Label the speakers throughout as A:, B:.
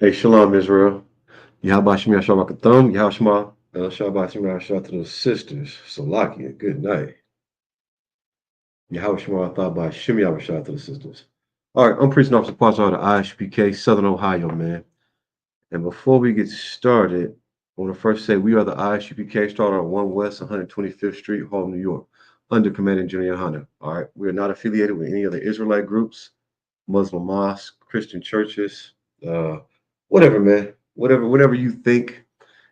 A: Hey, Shalom, Israel. Yahweh Shemir Shabbat Yahweh Shema, Shabbat Shemir Shabbat to the sisters. Salakia, good night. Yahweh Shema Thabah Shemir Shabbat to the sisters. All right, I'm preaching officer parts of the ISPK, Southern Ohio, man. And before we get started, I want to first say we are the ISUPK, started on 1 West 125th Street, Harlem, New York, under Commanding General Hunter. All right, we are not affiliated with any other Israelite groups, Muslim mosques, Christian churches, uh, whatever, man. Whatever you think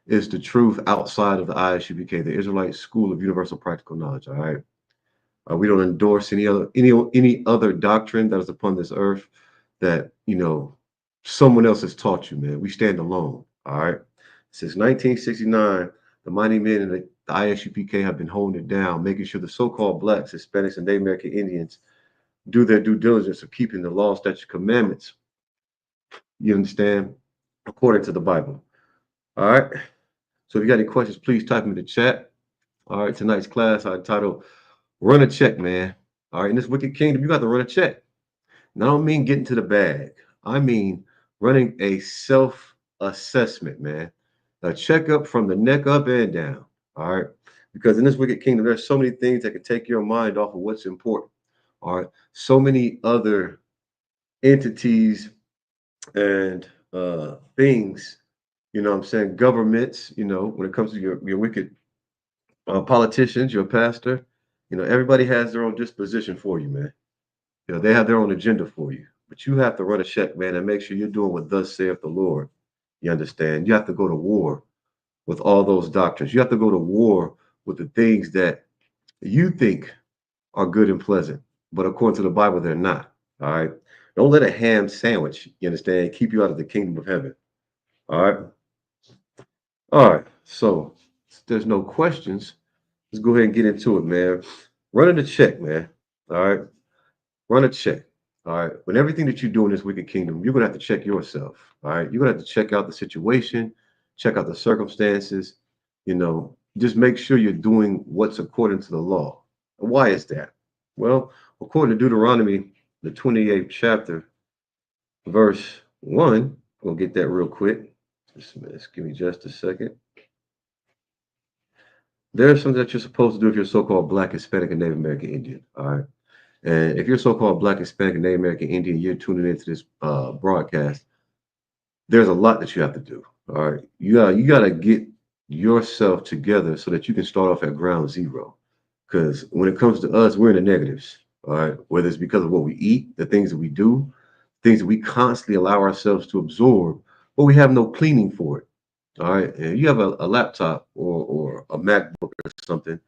A: is the truth outside of the ISUPK, the Israelite School of Universal Practical Knowledge. All right, we don't endorse any other doctrine that is upon this earth that someone else has taught you, man. We stand alone. All right. Since 1969, the mighty men in the ISUPK have been holding it down, making sure the so-called blacks, Hispanics, and Native American Indians do their due diligence of keeping the law, statutes, commandments. You understand? According to the Bible. All right. So if you got any questions, please type them in the chat. All right. Tonight's class I entitled "Run a Check," man. All right. In this wicked kingdom, you got to run a check. And I don't mean getting to the bag. I mean running a self-assessment, man. A checkup from the neck up and down. All right. Because in this wicked kingdom, there's so many things that can take your mind off of what's important. All right. So many other entities and things, what I'm saying, governments, when it comes to your wicked politicians, your pastor, everybody has their own disposition for you, man. They have their own agenda for you, but you have to run a check, man, and make sure you're doing what thus saith the Lord. You understand? You have to go to war with all those doctrines. You have to go to war with the things that you think are good and pleasant, but according to the Bible, they're not. All right. Don't let a ham sandwich, you understand, keep you out of the kingdom of heaven. All right. All right. So if there's no questions, let's go ahead and get into it, man. Running the check, man. All right. Run a check. All right. When everything that you do in this wicked kingdom, you're gonna have to check yourself. All right. You're gonna have to check out the situation, check out the circumstances. Just make sure you're doing what's according to the law. And why is that? Well, according to Deuteronomy, the 28th chapter, verse 1, we'll get that real quick. Just give me just a second. There's something that you're supposed to do if you're so-called Black, Hispanic, and Native American Indian. All right. And if you're so-called Black, Hispanic, and Native American Indian, you're tuning into this broadcast, there's a lot that you have to do. All right. You gotta get yourself together so that you can start off at ground zero. Because when it comes to us, we're in the negatives. All right. Whether it's because of what we eat, the things that we do, things that we constantly allow ourselves to absorb, but we have no cleaning for it. All right. And you have a laptop or a MacBook or something,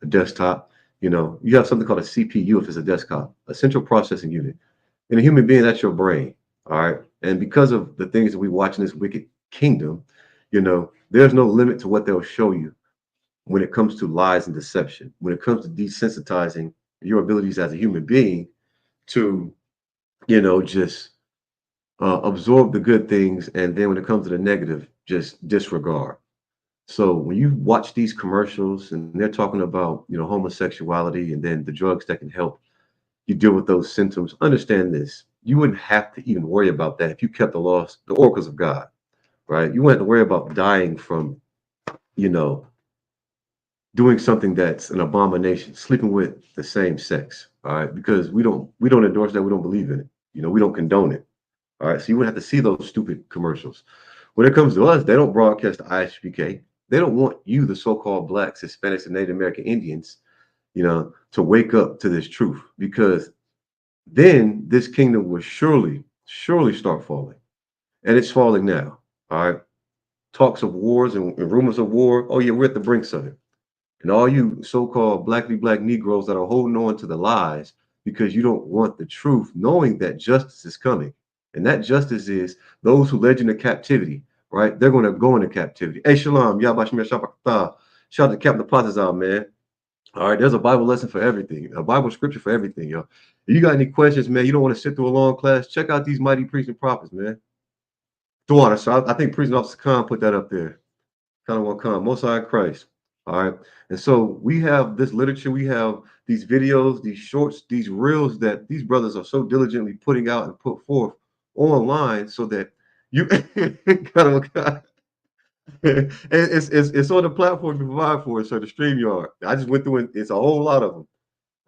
A: a desktop, you have something called a CPU if it's a desktop, a central processing unit. In a human being, that's your brain. All right. And because of the things that we watch in this wicked kingdom, there's no limit to what they'll show you when it comes to lies and deception, when it comes to desensitizing your abilities as a human being to, just absorb the good things. And then when it comes to the negative, just disregard. So when you watch these commercials and they're talking about, homosexuality and then the drugs that can help you deal with those symptoms, understand this. You wouldn't have to even worry about that if you kept the laws, the oracles of God, right? You wouldn't have to worry about dying from, you know, doing something that's an abomination, sleeping with the same sex, all right? Because we don't endorse that, we don't believe in it. We don't condone it. All right. So you wouldn't have to see those stupid commercials. When it comes to us, they don't broadcast the ISPK. They don't want you, the so-called blacks, Hispanics, and Native American Indians, to wake up to this truth because then this kingdom will surely start falling. And it's falling now. All right. Talks of wars and rumors of war. Oh, yeah, we're at the brinks of it. And all you so-called black Negroes that are holding on to the lies because you don't want the truth, knowing that justice is coming. And that justice is those who led you into captivity, right? They're going to go into captivity. Hey, Shalom, Yabashmir Shabakatah. Shout out to Captain Plazas, man. All right, there's a Bible lesson for everything, a Bible scripture for everything, yo. If you got any questions, man, you don't want to sit through a long class, check out these mighty priests and prophets, man. Duana, so I think Priest and Officer Khan put that up there. Kind of want Khan, Most High Christ. All right. And so we have this literature, we have these videos, these shorts, these reels that these brothers are so diligently putting out and put forth online so that You gotta, it's on the platform you provide for it, so the StreamYard. I just went through it. It's a whole lot of them.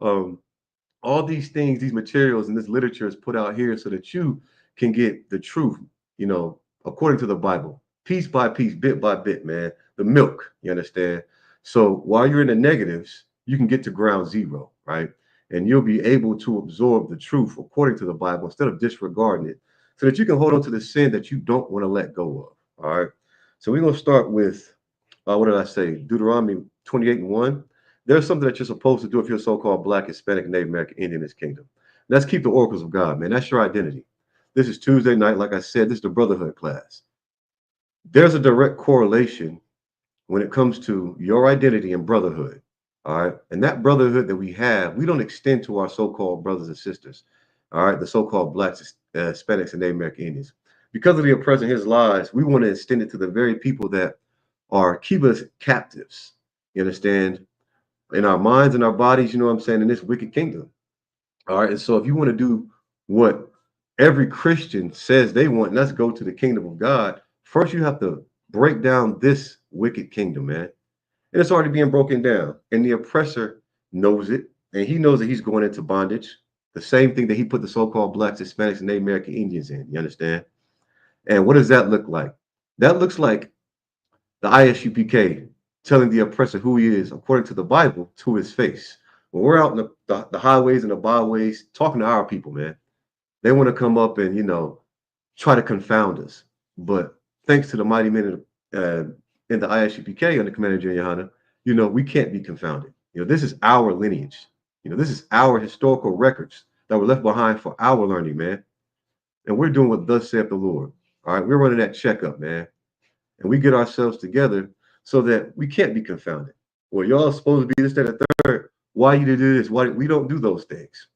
A: Um, all these things, these materials, and this literature is put out here so that you can get the truth, according to the Bible, piece by piece, bit by bit, man. The milk, you understand? So while you're in the negatives, you can get to ground zero, right? And you'll be able to absorb the truth according to the Bible instead of disregarding it so that you can hold on to the sin that you don't want to let go of. All right. So we're going to start with, what did I say? Deuteronomy 28 and 1. There's something that you're supposed to do if you're so-called Black, Hispanic, Native American, Indian in this kingdom. Let's keep the oracles of God, man. That's your identity. This is Tuesday night. Like I said, this is the Brotherhood class. There's a direct correlation when it comes to your identity and brotherhood. All right. And that brotherhood that we have, we don't extend to our so-called brothers and sisters. All right. The so-called Blacks, Hispanics, and Native American Indians. Because of the oppression of his lies, we want to extend it to the very people that are keep us captives. You understand? In our minds and our bodies, you know what I'm saying, in this wicked kingdom. All right. And so if you want to do what every Christian says they want, and that's go to the kingdom of God, first you have to break down this wicked kingdom, man. And it's already being broken down. And the oppressor knows it. And he knows that he's going into bondage. The same thing that he put the so-called Blacks, Hispanics, and Native American Indians in. You understand? And what does that look like? That looks like the ISUPK telling the oppressor who he is according to the Bible to his face. When we're out in the highways and the byways talking to our people, man, they want to come up and, try to confound us. But thanks to the mighty men in the ISUPK under Commander Junior Hanna, we can't be confounded. This is our lineage. This is our historical records that were left behind for our learning, man. And we're doing what thus saith the Lord. All right, we're running that checkup, man. And we get ourselves together so that we can't be confounded. Well, y'all supposed to be this, that, and third. Why you to do this? Why we don't do those things?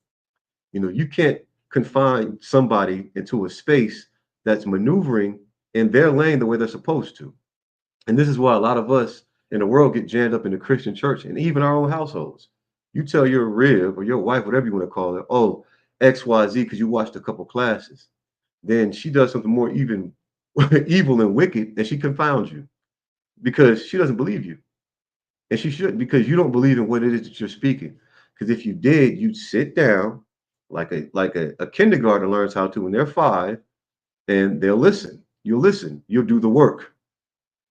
A: You can't confine somebody into a space that's maneuvering in their lane the way they're supposed to. And this is why a lot of us in the world get jammed up in the Christian church and even our own households. You tell your rib or your wife, whatever you want to call it, oh, XYZ, because you watched a couple classes. Then she does something more even evil and wicked, and she confounds you because she doesn't believe you. And she shouldn't, because you don't believe in what it is that you're speaking. Because if you did, you'd sit down like a kindergartner learns how to when they're 5, and they'll listen. You'll listen. You'll do the work.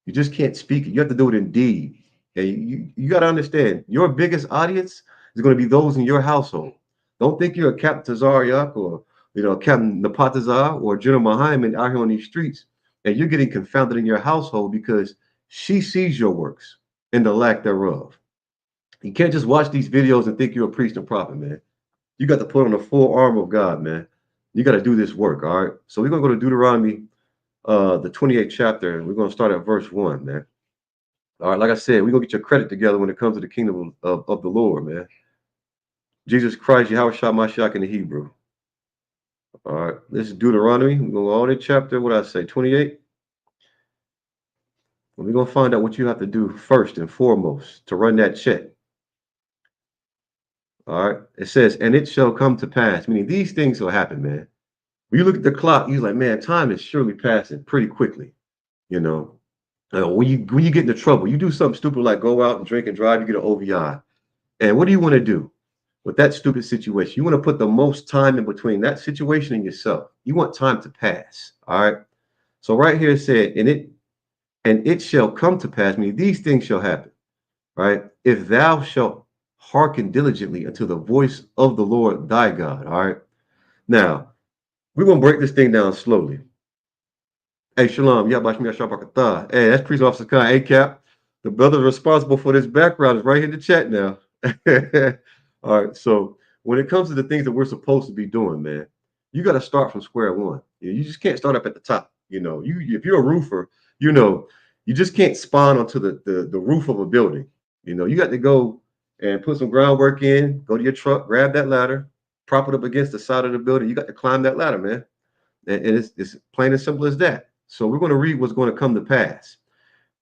A: You just can't speak it. You have to do it in deed. And you got to understand, your biggest audience is going to be those in your household. Don't think you're a Captain Tazaryak or Captain Napatazar or General Muhammad out here on these streets, and you're getting confounded in your household because she sees your works and the lack thereof. You can't just watch these videos and think you're a priest and prophet, man. You got to put on the full armor of God, man. You got to do this work, all right? So we're going to go to Deuteronomy, the 28th chapter, and we're going to start at verse 1, man. All right, like I said, we're going to get your credit together when it comes to the kingdom of the Lord, man. Jesus Christ, Yahweh Shah Mashiach in the Hebrew. All right, this is Deuteronomy. We're going to go on in chapter, what did I say, 28? And we're going to find out what you have to do first and foremost to run that check. All right, it says, and it shall come to pass, meaning these things will happen, man. When you look at the clock, you're like, man, time is surely passing pretty quickly. When you get into trouble, you do something stupid like go out and drink and drive, you get an OVI. And what do you want to do with that stupid situation? You want to put the most time in between that situation and yourself. You want time to pass. All right. So right here it said, and it shall come to pass, meaning these things shall happen. Right. If thou shalt hearken diligently unto the voice of the Lord thy God. All right. Now, we're going to break this thing down slowly. Hey, Shalom. Yeah, hey, that's Priest Officer Khan. Hey, Cap. The brother responsible for this background is right here in the chat now. All right. So when it comes to the things that we're supposed to be doing, man, you got to start from square one. You just can't start up at the top. If you're a roofer, you just can't spawn onto the roof of a building. You got to go and put some groundwork in, go to your truck, grab that ladder, prop it up against the side of the building. You got to climb that ladder, man. And it's plain and simple as that. So we're going to read what's going to come to pass.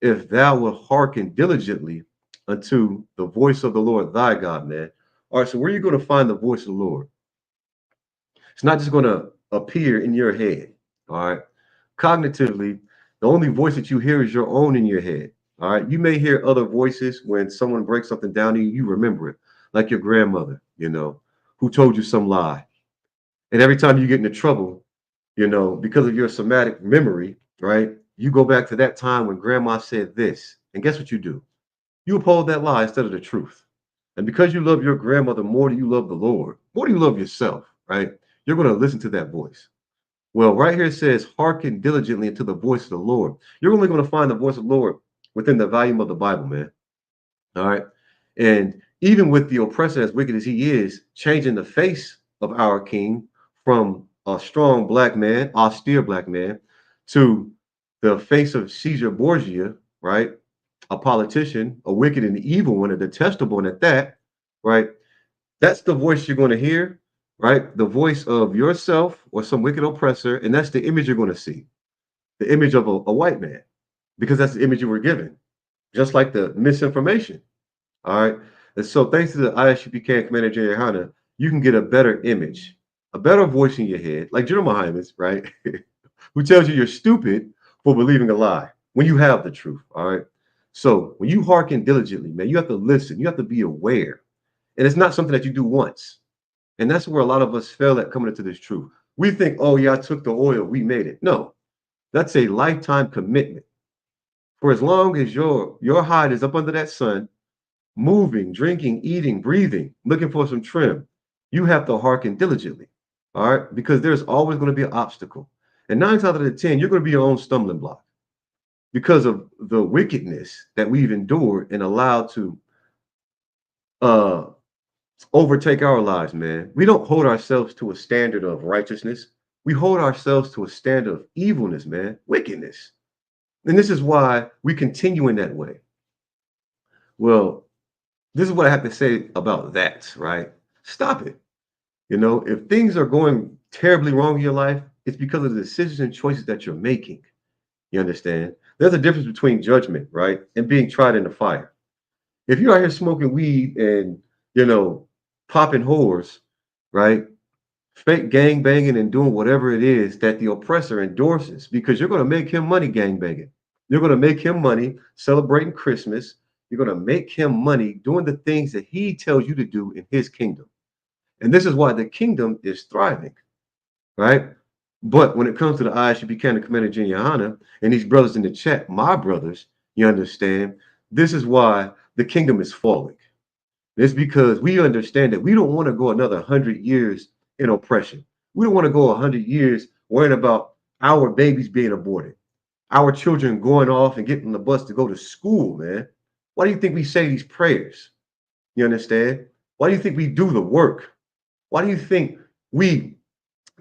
A: If thou wilt hearken diligently unto the voice of the Lord thy God, man. All right, so where are you going to find the voice of the Lord? It's not just going to appear in your head. All right. cognitively, the only voice that you hear is your own in your head. All right. You may hear other voices when someone breaks something down to you, you remember it, like your grandmother, who told you some lie. And every time you get into trouble, because of your somatic memory, right, you go back to that time when grandma said this. And guess what you do? You uphold that lie instead of the truth. And because you love your grandmother more than you love the Lord, more than you love yourself, right? You're going to listen to that voice. Well, right here it says, hearken diligently into the voice of the Lord. You're only going to find the voice of the Lord within the volume of the Bible, man. All right. And even with the oppressor, as wicked as he is, changing the face of our king from a strong black man, austere black man, to the face of Caesar Borgia, right? A politician, a wicked and evil one, a detestable one at that, right? That's the voice you're going to hear, right? The voice of yourself or some wicked oppressor. And that's the image you're going to see, the image of a white man, because that's the image you were given, just like the misinformation. All right. And so thanks to the ISUPK and Commander Jay Hana, you can get a better image, a better voice in your head, like General Hyman's, right? Who tells you you're stupid for believing a lie when you have the truth. All right. So when you hearken diligently, man, you have to listen. You have to be aware. And it's not something that you do once. And that's where a lot of us fail at coming into this truth. We think, oh, yeah, I took the oil, we made it. No, that's a lifetime commitment. For as long as your hide is up under that sun, moving, drinking, eating, breathing, looking for some trim, you have to hearken diligently. All right. Because there's always going to be an obstacle. And 9 times out of 10, you're going to be your own stumbling block because of the wickedness that we've endured and allowed to uh, overtake our lives, man. We don't hold ourselves to a standard of righteousness. We hold ourselves to a standard of evilness, man, wickedness. And this is why we continue in that way. Well, this is what I have to say about that, right? Stop it. If things are going terribly wrong in your life, it's because of the decisions and choices that you're making. You understand? There's a difference between judgment, right, and being tried in the fire. If you're out here smoking weed and, popping whores, right, fake gang banging and doing whatever it is that the oppressor endorses, because you're going to make him money gang banging. You're going to make him money celebrating Christmas. You're going to make him money doing the things that he tells you to do in his kingdom. And this is why the kingdom is thriving, right? But when it comes to the ISUP Canon Commander Jinyahana and these brothers in the chat, my brothers, you understand, this is why the kingdom is falling. It's because we understand that we don't want to go another 100 years in oppression. We don't want to go 100 years worrying about our babies being aborted, our children going off and getting on the bus to go to school, man. Why do you think we say these prayers? You understand? Why do you think we do the work? Why do you think we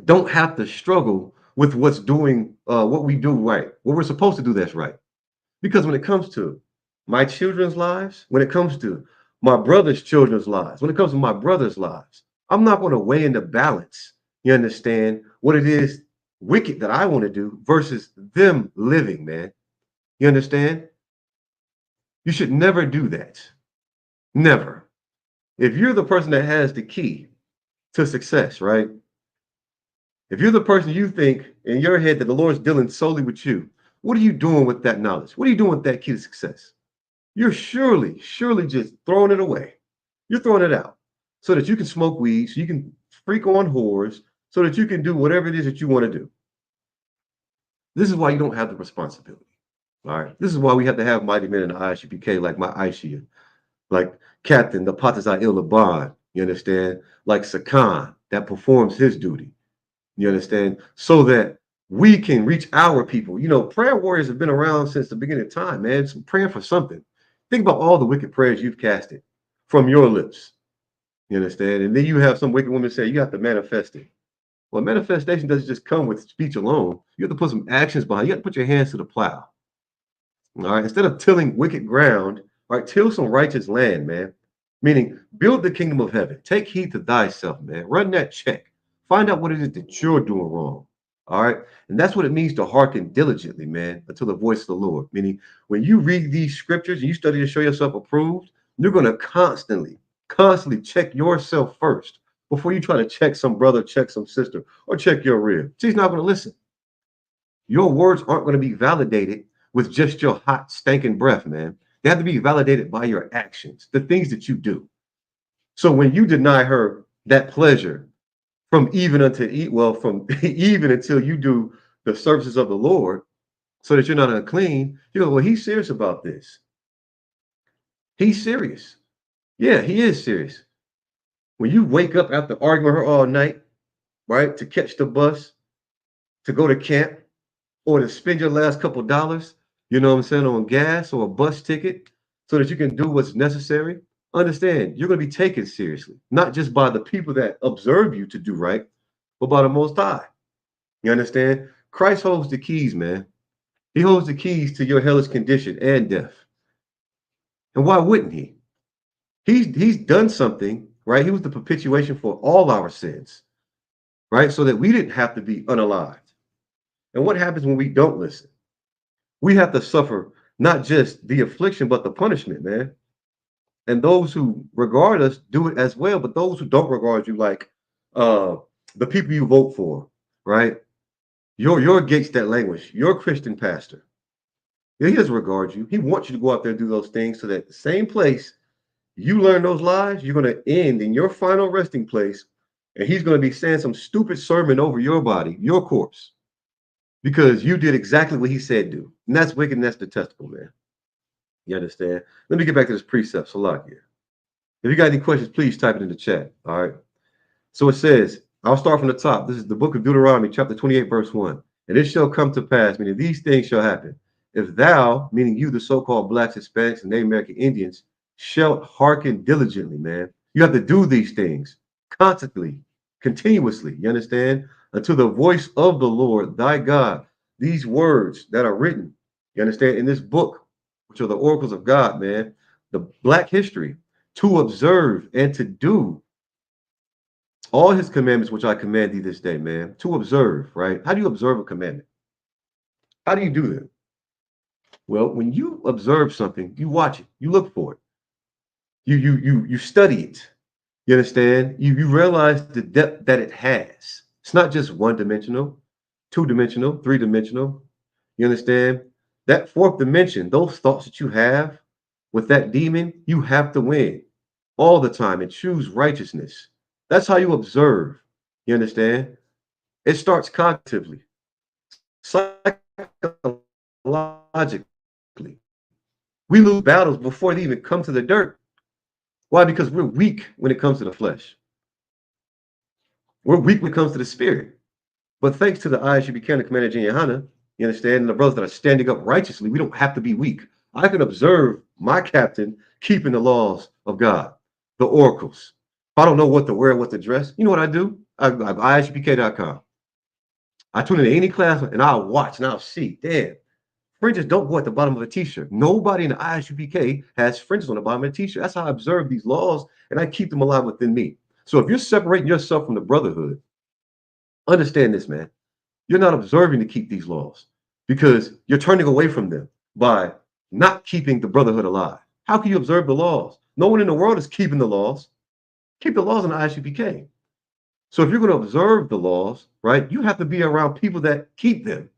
A: don't have to struggle with what we do right, what we're supposed to do that's right? Because when it comes to my children's lives, when it comes to my brother's children's lives, when it comes to my brother's lives, I'm not going to weigh in the balance. You understand what it is wicked that I want to do versus them living, man. You understand? You should never do that. Never. If you're the person that has the key to success, right? If you're the person you think in your head that the Lord's dealing solely with you, what are you doing with that knowledge? What are you doing with that key to success? You're surely just throwing it away. You're throwing it out so that you can smoke weed, so you can freak on whores, so that you can do whatever it is that you want to do. This is why you don't have the responsibility. All right. This is why we have to have mighty men in the ISUPK like my Aishia, like Captain the Patazai Il Laban, you understand? Like Sakan that performs his duty. You understand? So that we can reach our people. Prayer warriors have been around since the beginning of time, man. It's praying for something. Think about all the wicked prayers you've casted from your lips. You understand? And then you have some wicked women say you have to manifest it. Well, manifestation doesn't just come with speech alone. You have to put some actions behind. You have to put your hands to the plow. All right. Instead of tilling wicked ground, all right, till some righteous land, man. Meaning build the kingdom of heaven. Take heed to thyself, man. Run that check. Find out what it is that you're doing wrong. All right. And that's what it means to hearken diligently, man, until the voice of the Lord. Meaning when you read these scriptures and you study to show yourself approved, you're going to constantly check yourself first before you try to check some brother, check some sister, or check your rib. She's not going to listen. Your words aren't going to be validated with just your hot, stinking breath, man. They have to be validated by your actions, the things that you do. So when you deny her that pleasure from even unto eat, well, from even until you do the services of the Lord, so that you're not unclean, you go, well, he's serious about this. He's serious. Yeah, he is serious. When you wake up after arguing with her all night, right, to catch the bus, to go to camp, or to spend your last couple dollars, you know what I'm saying, on gas or a bus ticket so that you can do what's necessary, understand you're going to be taken seriously, not just by the people that observe you to do right, but by the Most High. You understand? Christ holds the keys, man. He holds the keys to your hellish condition and death. And why wouldn't he? He's done something, right? He was the propitiation for all our sins, right? So that we didn't have to be unalived. And what happens when we don't listen? We have to suffer not just the affliction, but the punishment, man. And those who regard us do it as well. But those who don't regard you, like uh, the people you vote for, right? Your against that language. Your Christian pastor. Yeah, he doesn't regard you. He wants you to go out there and do those things so that the same place you learn those lies, you're going to end in your final resting place. And he's going to be saying some stupid sermon over your body, your corpse, because you did exactly what he said do. And that's wicked and that's detestable, man. You understand? Let me get back to this precept, Salakia. If you got any questions, please type it in the chat. All right. So it says, I'll start from the top. This is the book of Deuteronomy, chapter 28, verse 1. And it shall come to pass, meaning these things shall happen. If thou, meaning you, the so-called blacks, Hispanics, and Native American Indians, shalt hearken diligently, man. You have to do these things constantly, continuously. You understand? Unto the voice of the Lord thy God. These words that are written, you understand, in this book, which are the oracles of God, man, the black history, to observe and to do all his commandments, which I command thee this day, man, to observe, right? How do you observe a commandment? How do you do that? Well, when you observe something, you watch it, you look for it, you study it. You understand? You realize the depth that it has. It's not just one dimensional, two dimensional, three dimensional. You understand? That fourth dimension, those thoughts that you have with that demon, you have to win all the time and choose righteousness. That's how you observe. You understand? It starts cognitively, psychologically. We lose battles before they even come to the dirt. Why? Because we're weak when it comes to the flesh. We're weak when it comes to the spirit. But thanks to the ISUB County Commander Jen Yohana, you understand, and the brothers that are standing up righteously, we don't have to be weak. I can observe my captain keeping the laws of God, the oracles. If I don't know what to wear, what to dress, you know what I do? I ISUPK.com. I tune into any class and I'll watch and I'll see, damn, fringes don't go at the bottom of a t-shirt. Nobody in the ISUPK has fringes on the bottom of a t-shirt. That's how I observe these laws and I keep them alive within me. So if you're separating yourself from the brotherhood, understand this, man. You're not observing to keep these laws because you're turning away from them by not keeping the brotherhood alive. How can you observe the laws? No one in the world is keeping the laws. Keep the laws in the ISUPK. So if you're going to observe the laws, right, you have to be around people that keep them.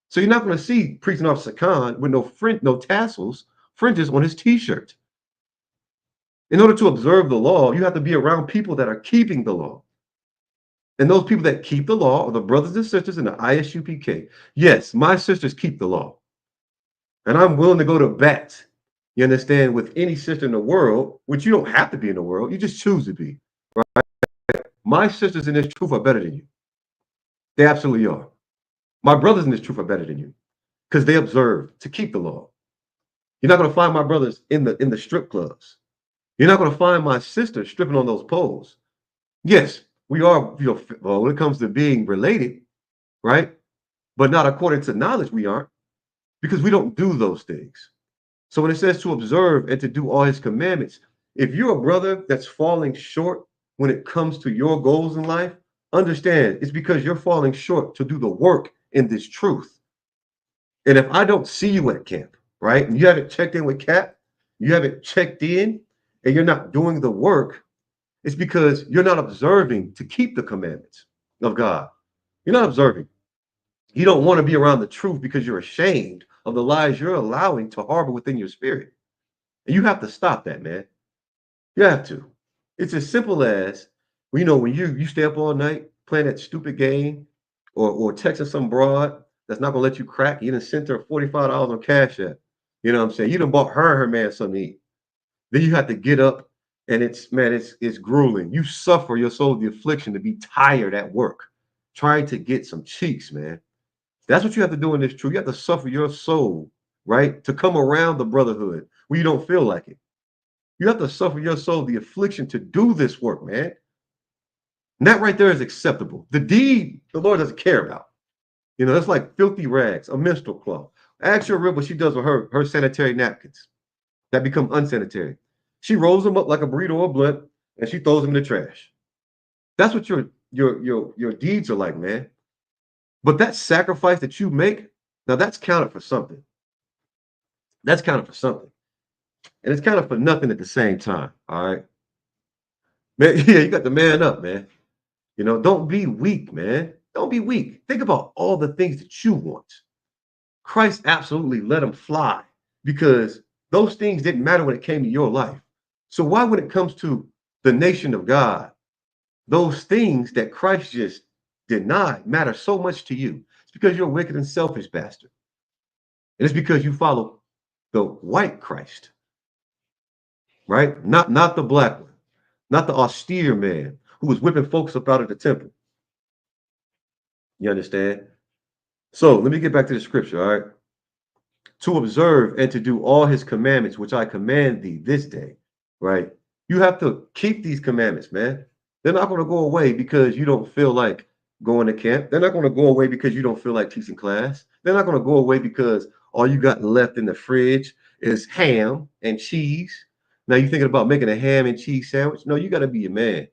A: So you're not going to see preaching officer Khan with no tassels, fringes on his t-shirt. In order to observe the law, you have to be around people that are keeping the law. And those people that keep the law are the brothers and sisters in the ISUPK. Yes, my sisters keep the law. And I'm willing to go to bat, you understand, with any sister in the world, which you don't have to be in the world. You just choose to be, right? My sisters in this truth are better than you. They absolutely are. My brothers in this truth are better than you because they observe to keep the law. You're not going to find my brothers in the strip clubs. You're not going to find my sisters stripping on those poles. Yes, we are, well, when it comes to being related, right? But not according to knowledge, we aren't, because we don't do those things. So when it says to observe and to do all his commandments, if you're a brother that's falling short when it comes to your goals in life, understand it's because you're falling short to do the work in this truth. And if I don't see you at camp, right, and you haven't checked in with Cap, you haven't checked in, and you're not doing the work, it's because you're not observing to keep the commandments of God. You're not observing. You don't want to be around the truth because you're ashamed of the lies you're allowing to harbor within your spirit. And you have to stop that, man. You have to. It's as simple as, well, when you stay up all night playing that stupid game or texting some broad that's not gonna let you crack. You done sent her $45 on Cash App. You know what I'm saying? You done bought her and her man something to eat. Then you have to get up and it's grueling. You suffer your soul the affliction to be tired at work, trying to get some cheeks, man. That's what you have to do in this truth. You have to suffer your soul, right? To come around the brotherhood when you don't feel like it. You have to suffer your soul the affliction to do this work, man. And that right there is acceptable. The deed, the Lord doesn't care about. That's like filthy rags, a menstrual cloth. Ask your rib what she does with her sanitary napkins that become unsanitary. She rolls them up like a burrito or blunt and she throws them in the trash. That's what your deeds are like, man. But that sacrifice that you make, now that's counted for something. That's counted for something. And it's counted for nothing at the same time. All right. Man, yeah, you got to man up, man. Don't be weak, man. Don't be weak. Think about all the things that you want. Christ absolutely let them fly because those things didn't matter when it came to your life. So why, when it comes to the nation of God, those things that Christ just denied matter so much to you? It's because you're a wicked and selfish bastard. And it's because you follow the white Christ, right? Not the black one, not the austere man who was whipping folks up out of the temple. You understand? So let me get back to the scripture, all right? To observe and to do all his commandments, which I command thee this day, right? You have to keep these commandments, man. They're not going to go away because you don't feel like going to camp. They're not going to go away because you don't feel like teaching class. They're not going to go away because all you got left in the fridge is ham and cheese. Now you're thinking about making a ham and cheese sandwich. No, you got to be a man.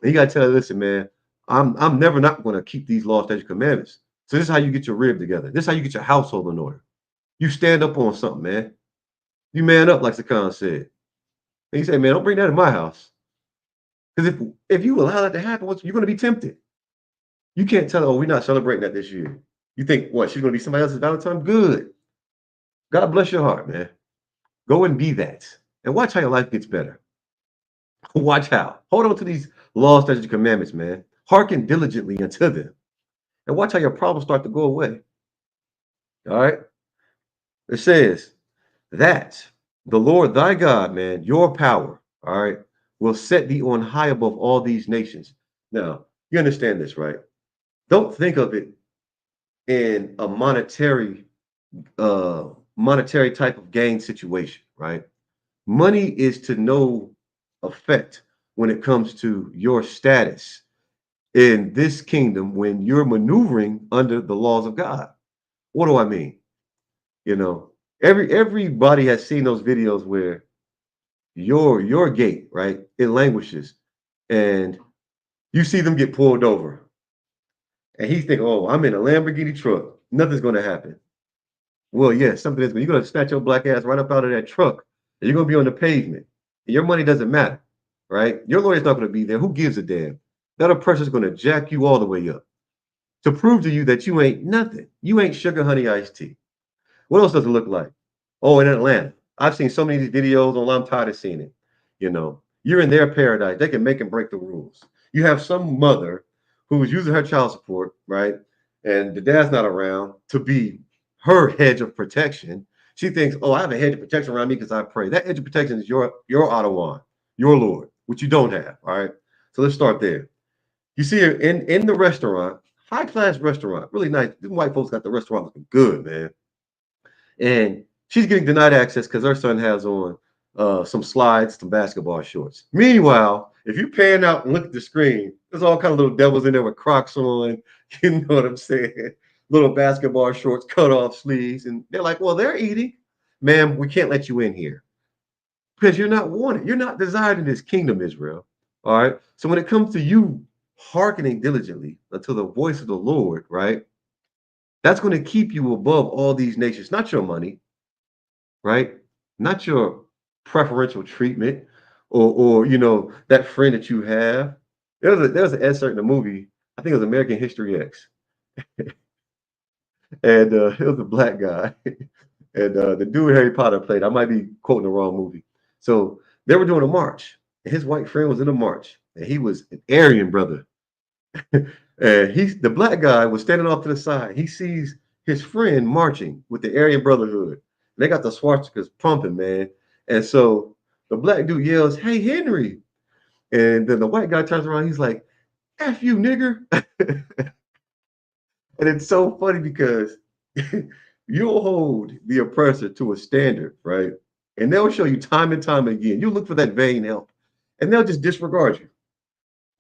A: And you got to tell her, listen, man, I'm never not going to keep these laws, statutes, commandments. So this is how you get your rib together. This is how you get your household in order. You stand up on something, man. You man up, like Sakan said. And you say, man, don't bring that in my house. Because if you allow that to happen, you're going to be tempted. You can't tell her, oh, we're not celebrating that this year. You think, what, she's going to be somebody else's Valentine? Good. God bless your heart, man. Go and be that. And watch how your life gets better. Watch how. Hold on to these laws, statutes, and commandments, man. Hearken diligently unto them. And watch how your problems start to go away. All right? It says that the Lord thy God, man, your power, all right, will set thee on high above all these nations. Now, you understand this, right? Don't think of it in a monetary type of gain situation, right? Money is to no effect when it comes to your status in this kingdom when you're maneuvering under the laws of God. What do I mean? You know, everybody has seen those videos where your gate, right, it languishes, and you see them get pulled over, and he's thinking, "Oh, I'm in a Lamborghini truck. Nothing's going to happen." Well, yeah, something is. You're going to snatch your black ass right up out of that truck, and you're going to be on the pavement. And your money doesn't matter, right? Your lawyer's not going to be there. Who gives a damn? That oppressor's going to jack you all the way up to prove to you that you ain't nothing. You ain't sugar honey iced tea. What else does it look like? Oh, in Atlanta. I've seen so many of these videos online. I'm tired of seeing it. You're in their paradise. They can make and break the rules. You have some mother who's using her child support, right? And the dad's not around to be her hedge of protection. She thinks, oh, I have a hedge of protection around me because I pray. That hedge of protection is your Ottawa, your Lord, which you don't have. All right. So let's start there. You see her in the restaurant, high class restaurant, really nice. Them white folks got the restaurant looking good, man. And she's getting denied access because her son has on some slides, some basketball shorts. Meanwhile, if you pan out and look at the screen, there's all kind of little devils in there with Crocs on. You know what I'm saying? Little basketball shorts, cut off sleeves, and they're like, "Well, they're eating, ma'am. We can't let you in here because you're not wanted. You're not desired in this kingdom, Israel." All right. So when it comes to you hearkening diligently unto the voice of the Lord, right? That's going to keep you above all these nations, not your money, right? Not your preferential treatment or that friend that you have. There's an excerpt in the movie, I think it was American History X. And it was a black guy. And the dude Harry Potter played, I might be quoting the wrong movie. So they were doing a march, and his white friend was in a march, and he was an Aryan brother. And the black guy was standing off to the side. He sees his friend marching with the Aryan Brotherhood. They got the swastikas pumping, man. And so the black dude yells, "Hey, Henry!" And then the white guy turns around. He's like, "F you, nigger!" And it's so funny because you'll hold the oppressor to a standard, right? And they'll show you time and time again. You look for that vain help, and they'll just disregard you.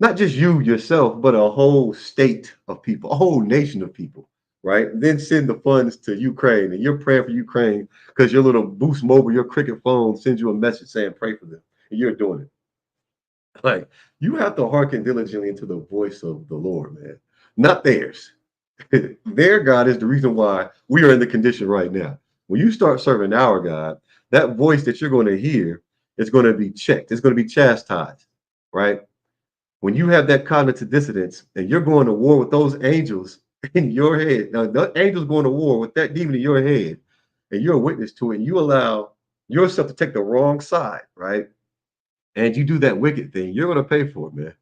A: Not just you yourself, but a whole state of people, a whole nation of people, right? Then send the funds to Ukraine, and you're praying for Ukraine because your little Boost Mobile, your Cricket phone sends you a message saying pray for them, and you're doing it. Like you have to hearken diligently into the voice of the Lord, man, not theirs. Their God is the reason why we are in the condition right now. When you start serving our God, that voice that you're going to hear is going to be checked. It's going to be chastised, right? When you have that cognitive dissonance and you're going to war with those angels in your head, now the angels going to war with that demon in your head, and you're a witness to it, and you allow yourself to take the wrong side, right? And you do that wicked thing, you're going to pay for it, man.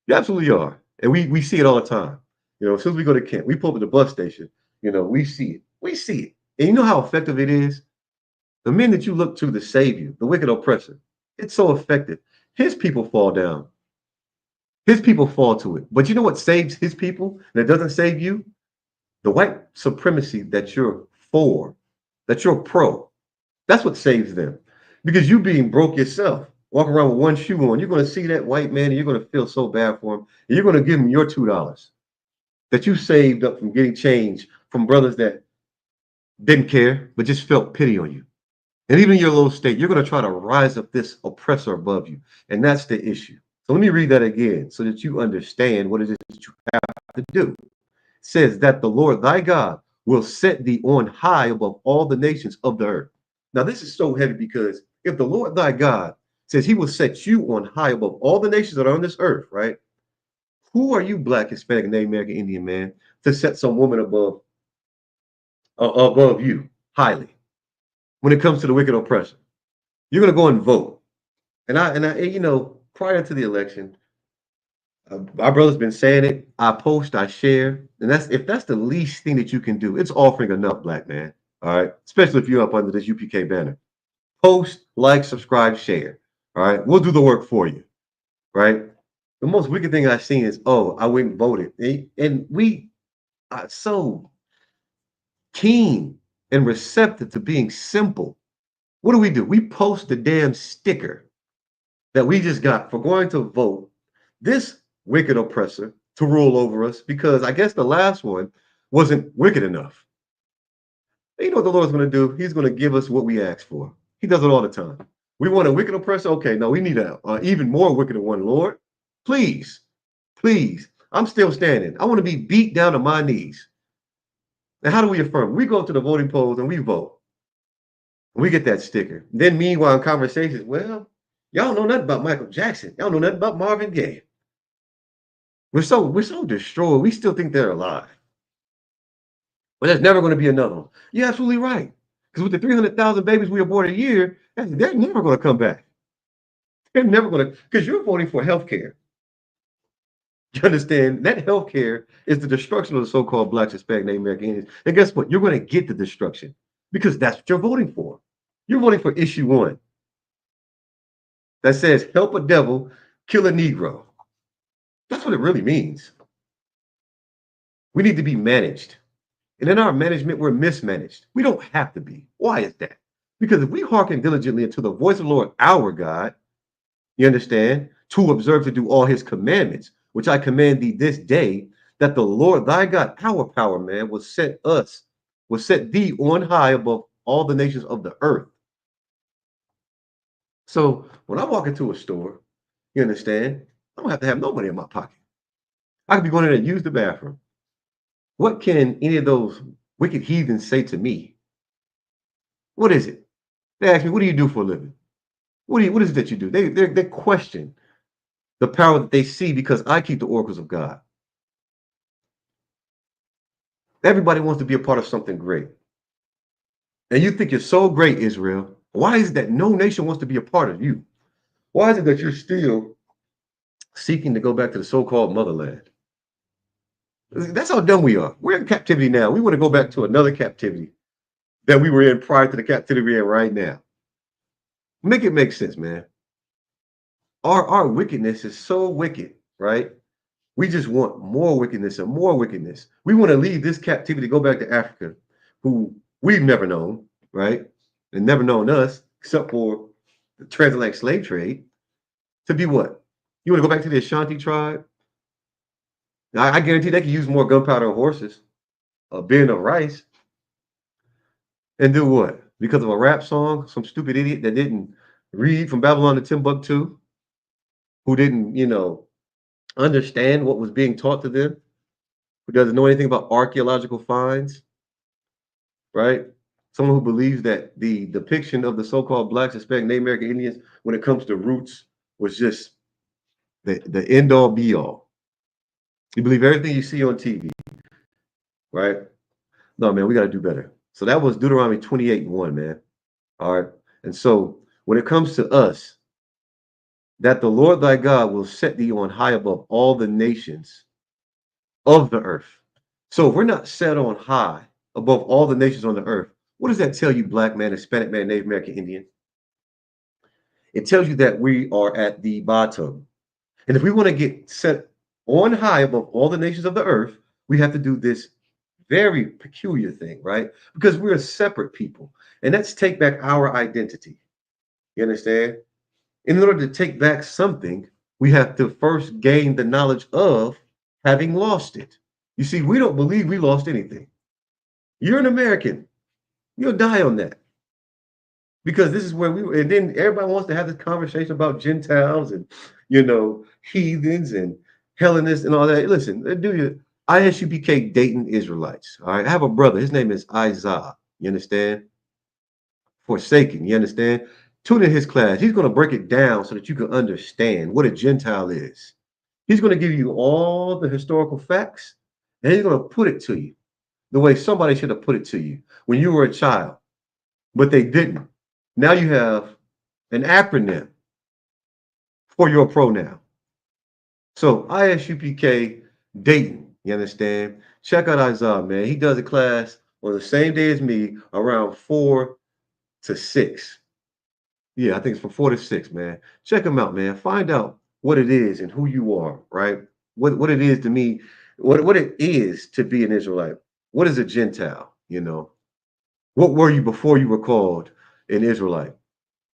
A: You absolutely are. And we see it all the time. As soon as we go to camp, we pull up at the bus station, we see it. We see it. And you know how effective it is? The men that you look to save you, the wicked oppressor, it's so effective. His people fall down. His people fall to it. But you know what saves his people and it doesn't save you? The white supremacy that you're for, that you're pro. That's what saves them. Because you being broke yourself, walking around with one shoe on, you're going to see that white man and you're going to feel so bad for him. And you're going to give him your $2 that you saved up from getting change from brothers that didn't care, but just felt pity on you. And even in your little state, you're going to try to rise up this oppressor above you. And that's the issue. So let me read that again so that you understand what it is that you have to do. It says that the Lord thy God will set thee on high above all the nations of the earth. Now, this is so heavy because if the Lord thy God says he will set you on high above all the nations that are on this earth, right? Who are you, black, Hispanic, Native American, Indian man, to set some woman above you highly when it comes to the wicked oppressor? You're going to go and vote. Prior to the election, my brother's been saying it. I post, I share, and that's the least thing that you can do. It's offering enough, black man. All right, especially if you're up under this UPK banner. Post, like, subscribe, share. All right, we'll do the work for you. Right. The most wicked thing I've seen is, oh, I went and voted, and we are so keen and receptive to being simple. What do? We post the damn sticker that we just got for going to vote this wicked oppressor to rule over us because I guess the last one wasn't wicked enough. And you know what the Lord's going to do? He's going to give us what we ask for. He does it all the time. We want a wicked oppressor? Okay, no, we need a even more wicked one, Lord. Please, please. I'm still standing. I want to be beat down to my knees. And how do we affirm? We go to the voting polls and we vote. We get that sticker. Then meanwhile, in conversations, well, y'all know nothing about Michael Jackson. Y'all know nothing about Marvin Gaye. We're so destroyed. We still think they're alive. But there's never going to be another one. You're absolutely right. Because with the 300,000 babies we abort a year, they're never going to come back. They're never going to, because you're voting for health care. You understand? That health care is the destruction of the so-called Blacks, Hispanic, Native American Indians. And guess what? You're going to get the destruction because that's what you're voting for. You're voting for issue 1 that says help a devil, kill a Negro. That's what it really means. We need to be managed. And in our management, we're mismanaged. We don't have to be. Why is that? Because if we hearken diligently unto the voice of the Lord, our God, you understand, to observe to do all his commandments, which I command thee this day, that the Lord thy God, our power, man, will set thee on high above all the nations of the earth. So when I walk into a store, you understand, I don't have to have no money in my pocket. I can be going in and use the bathroom. What can any of those wicked heathens say to me? What is it? They ask me, what do you do for a living? What is it that you do? They question the power that they see because I keep the oracles of God. Everybody wants to be a part of something great. And you think you're so great, Israel. Why is it that no nation wants to be a part of you? Why is it that you're still seeking to go back to the so-called motherland? That's how dumb we are. We're in captivity now. We want to go back to another captivity that we were in prior to the captivity we're in right now. Make it make sense, man. Our wickedness is so wicked, right? We just want more wickedness and more wickedness. We want to leave this captivity, go back to Africa, who we've never known, right? And never known us, except for the transatlantic slave trade, to be what? You want to go back to the Ashanti tribe? I guarantee they could use more gunpowder and horses, a bin of rice, and do what? Because of a rap song, some stupid idiot that didn't read from Babylon to Timbuktu, who didn't, understand what was being taught to them, who doesn't know anything about archaeological finds, right? Someone who believes that the depiction of the so-called Blacks, Hispanic, Native American Indians, when it comes to roots, was just the end all be all. You believe everything you see on TV, right? No, man, we got to do better. So that was Deuteronomy 28:1, man. All right. And so when it comes to us, that the Lord thy God will set thee on high above all the nations of the earth. So if we're not set on high above all the nations on the earth, what does that tell you, black man, Hispanic man, Native American Indian? It tells you that we are at the bottom. And if we want to get set on high above all the nations of the earth, we have to do this very peculiar thing, right? Because we're a separate people. And that's take back our identity. You understand? In order to take back something, we have to first gain the knowledge of having lost it. You see, we don't believe we lost anything. You're an American. You'll die on that. Because this is where we were. And then everybody wants to have this conversation about Gentiles and, heathens and Hellenists and all that. Listen, do you ISUPK Dayton Israelites. All right. I have a brother. His name is Isaiah. You understand? Forsaken. You understand? Tune in his class. He's going to break it down so that you can understand what a Gentile is. He's going to give you all the historical facts and he's going to put it to you the way somebody should have put it to you when you were a child, but they didn't. Now you have an acronym for your pronoun. So ISUPK Dayton, you understand? Check out Isaiah, man. He does a class on the same day as me around 4 to 6. Yeah, I think it's from 4 to 6, man. Check him out, man. Find out what it is and who you are, right? What it is to me, what it is to be an Israelite. What is a Gentile? What were you before you were called an Israelite?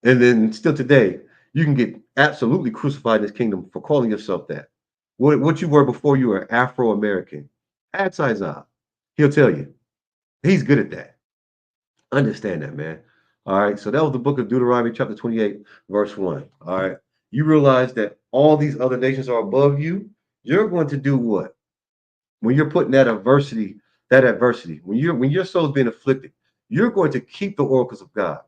A: And then still today, you can get absolutely crucified in this kingdom for calling yourself that. What you were before you were Afro-American. Ask Isaiah. He'll tell you. He's good at that. Understand that, man. All right. So that was the book of Deuteronomy, chapter 28, verse 1. All right. You realize that all these other nations are above you. You're going to do what? When you're putting that adversity, when your soul's being afflicted, you're going to keep the oracles of God.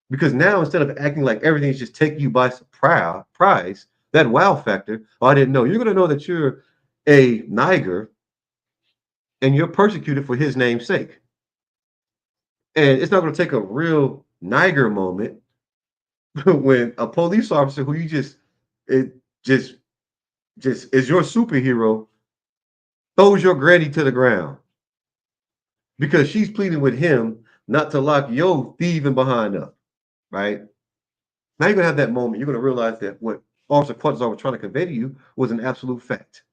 A: Because now instead of acting like everything's just taking you by surprise, that wow factor, oh, I didn't know. You're going to know that you're a Niger and you're persecuted for his name's sake. And it's not going to take a real Niger moment when a police officer who it just is your superhero throws your granny to the ground because she's pleading with him not to lock your thieving behind up, right? Now you're gonna have that moment. You're gonna realize that what Officer Quatzar was trying to convey to you was an absolute fact.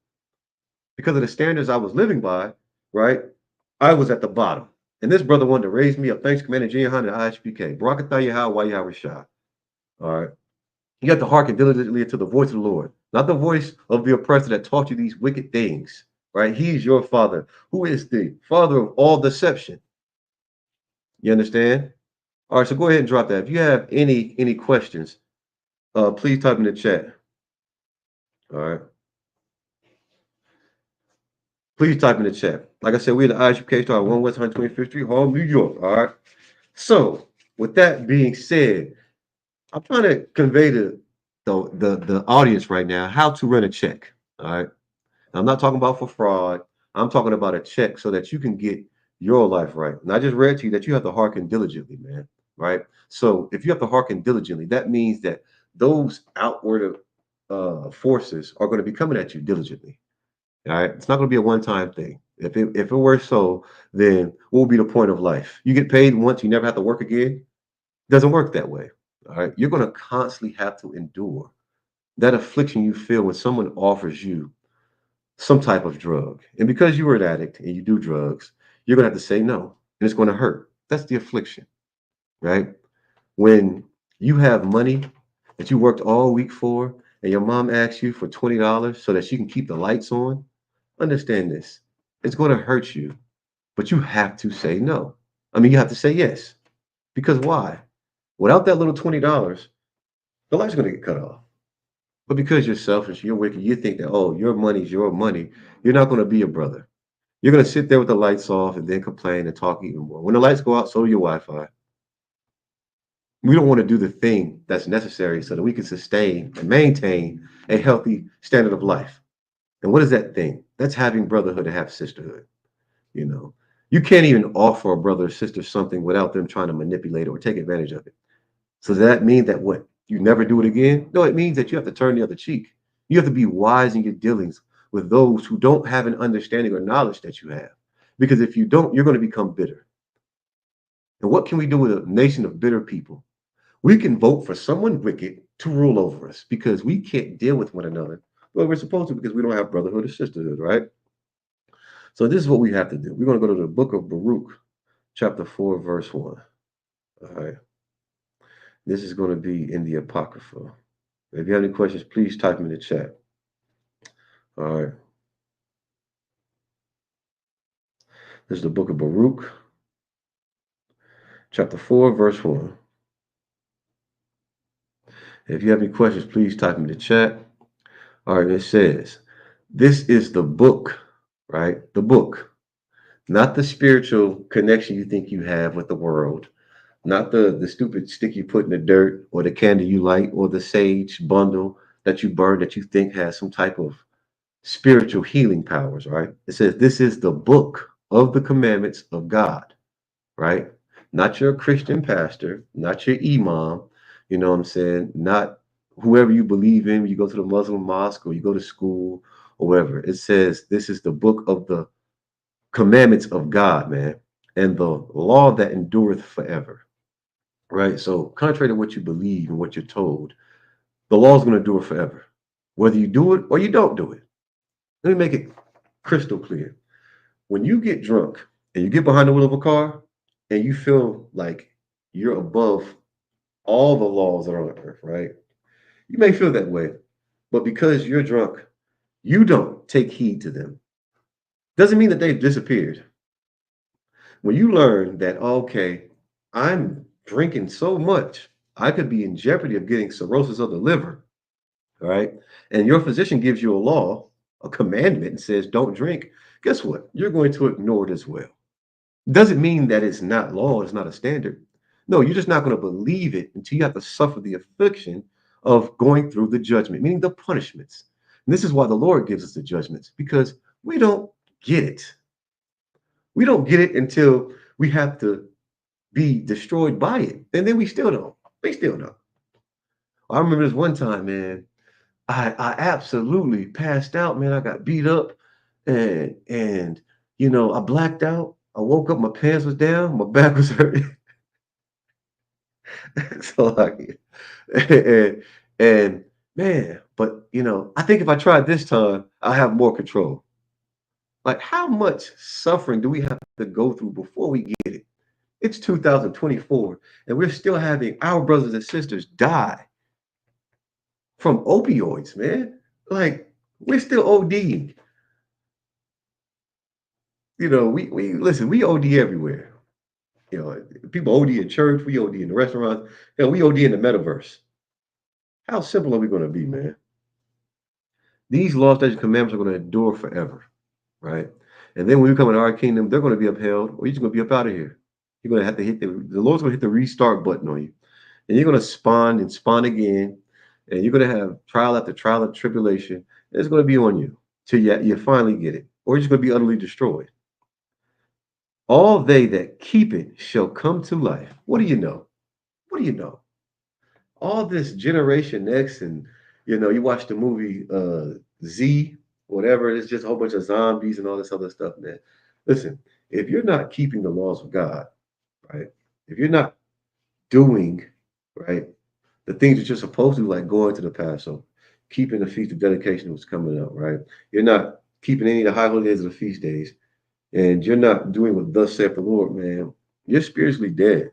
A: Because of the standards I was living by, right? I was at the bottom. And this brother wanted to raise me up. Thanks, Commander Jihan and IHPK. Barakatah Yahweh Yahweh. All right. You have to hearken diligently to the voice of the Lord, not the voice of the oppressor that taught you these wicked things, right? He's your father, who is the father of all deception. You understand? All right, so go ahead and drop that. If you have any questions, please type in the chat. All right. Please type in the chat. Like I said, we're the IHK Star 1 West 125th Street, Harlem, New York. All right. So with that being said, I'm trying to convey to the audience right now how to run a check. All right. I'm not talking about for fraud. I'm talking about a check so that you can get your life right. And I just read to you that you have to hearken diligently, man. Right. So if you have to hearken diligently, that means that those outward forces are going to be coming at you diligently. All right. It's not going to be a one-time thing. If it were so, then what would be the point of life? You get paid once, you never have to work again. It doesn't work that way. All right. You're going to constantly have to endure that affliction you feel when someone offers you some type of drug. And because you were an addict and you do drugs, you're going to have to say no. And it's going to hurt. That's the affliction, right? When you have money that you worked all week for, and your mom asks you for $20 so that she can keep the lights on, understand this. It's going to hurt you, but you have to say no. I mean, you have to say yes. Because why? Without that little $20, the light's going to get cut off. But because you're selfish, you're wicked, you think that, oh, your money's your money, you're not going to be a brother. You're going to sit there with the lights off and then complain and talk even more. When the lights go out, so do your Wi Fi. We don't want to do the thing that's necessary so that we can sustain and maintain a healthy standard of life. And what is that thing? That's having brotherhood and have sisterhood. You know, you can't even offer a brother or sister something without them trying to manipulate or take advantage of it. So does that mean that what? You never do it again? No, it means that you have to turn the other cheek. You have to be wise in your dealings with those who don't have an understanding or knowledge that you have. Because if you don't, you're going to become bitter. And what can we do with a nation of bitter people? We can vote for someone wicked to rule over us because we can't deal with one another. Well, we're supposed to because we don't have brotherhood or sisterhood, right? So this is what we have to do. We're going to go to the book of Baruch, chapter 4, verse 1. All right. This is going to be in the Apocrypha. If you have any questions, please type them in the chat. All right. This is the book of Baruch, chapter 4, verse 1. If you have any questions, please type them in the chat. All right. It says, this is the book, right? The book, not the spiritual connection you think you have with the world, not the stupid stick you put in the dirt or the candle you light or the sage bundle that you burn that you think has some type of spiritual healing powers, right? It says this is the book of the commandments of God, right? Not your Christian pastor, not your imam, you know what I'm saying? Not whoever you believe in, you go to the Muslim mosque or you go to school or wherever. It says this is the book of the commandments of God, man, and the law that endureth forever, right? So, contrary to what you believe and what you're told, the law is going to endure forever, whether you do it or you don't do it. Let me make it crystal clear. When you get drunk and you get behind the wheel of a car and you feel like you're above all the laws that are on earth, right? You may feel that way, but because you're drunk, you don't take heed to them. Doesn't mean that they've disappeared. When you learn that, okay, I'm drinking so much, I could be in jeopardy of getting cirrhosis of the liver, right? And your physician gives you a law, a commandment, and says, don't drink. Guess what? You're going to ignore it as well. Doesn't mean that it's not law, it's not a standard. No, you're just not going to believe it until you have to suffer the affliction of going through the judgment, meaning the punishments. And this is why the Lord gives us the judgments, because we don't get it. We don't get it until we have to be destroyed by it. And then we still don't. We still don't. I remember this one time, man. I absolutely passed out, man. I got beat up and I blacked out. I woke up, my pants was down, my back was hurting. So like and man, but I think if I tried this time, I'll have more control. Like how much suffering do we have to go through before we get it? It's 2024, and we're still having our brothers and sisters die from opioids, man. Like we're still ODing. We listen, we OD everywhere. People OD in church, we OD in the restaurants, we OD in the metaverse. How simple are we going to be, man? These laws, statutes, commandments are going to endure forever, right? And then when we come into our kingdom, they're going to be upheld, or you're just going to be up out of here. You're going to have to hit the Lord's going to hit the restart button on you, and you're going to spawn and spawn again, and you're going to have trial after trial of tribulation. And it's going to be on you till you finally get it. or you're just going to be utterly destroyed. All they that keep it shall come to life. What do you know? What do you know? All this Generation X, and you watch the movie Z, whatever. It's just a whole bunch of zombies and all this other stuff, man. Listen, if you're not keeping the laws of God, right? If you're not doing, right, the things that you're supposed to do, like going to the Passover, keeping the feast of dedication was coming up, right? You're not keeping any of the high holy days of the feast days, and you're not doing what thus saith the Lord, man. You're spiritually dead,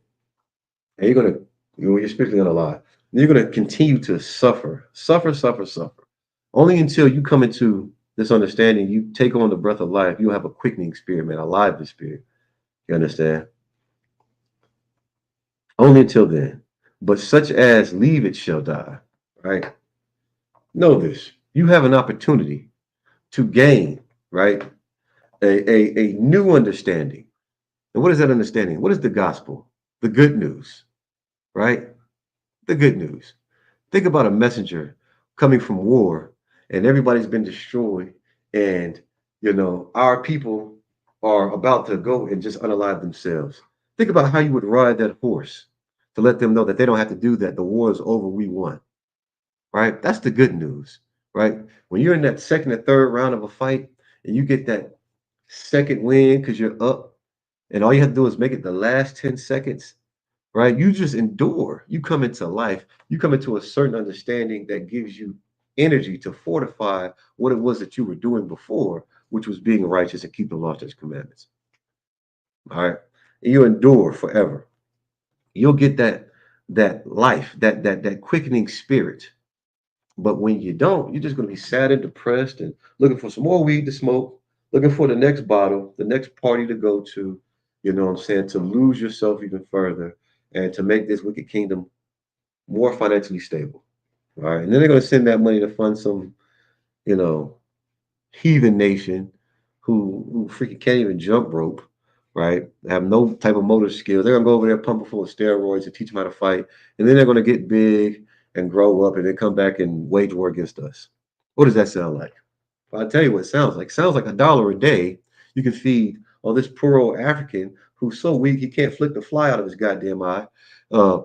A: and you're spiritually unalive. And you're gonna continue to suffer, suffer, suffer, suffer, only until you come into this understanding. You take on the breath of life. You'll have a quickening spirit, man, a lively spirit. You understand? Only until then. But such as leave it shall die, right? Know this. You have an opportunity to gain, right, a new understanding. And what is that understanding? What is the gospel? The good news, right? The good news. Think about a messenger coming from war, and everybody's been destroyed, and our people are about to go and just unalive themselves. Think about how you would ride that horse to let them know that they don't have to do that. The war is over. We won. Right? That's the good news, right? When you're in that second or third round of a fight and you get that second win because you're up, and all you have to do is make it the last 10 seconds, right? You just endure. You come into life, you come into a certain understanding that gives you energy to fortify what it was that you were doing before, which was being righteous and keep the law, statutes, commandments. All right. And you endure forever. You'll get that life, that quickening spirit. But when you don't, you're just going to be sad and depressed and looking for some more weed to smoke, looking for the next bottle, the next party to go to, you know what I'm saying, to lose yourself even further and to make this wicked kingdom more financially stable. All right. And then they're going to send that money to fund some, you know, heathen nation who freaking can't even jump rope, right? Have no type of motor skills. They're gonna go over there pumping full of steroids and teach them how to fight, and then they're gonna get big and grow up, and then come back and wage war against us. What does that sound like? Well, I'll tell you what it sounds like. It sounds like $1 a day you can feed this poor old African who's so weak he can't flick the fly out of his goddamn eye. Uh,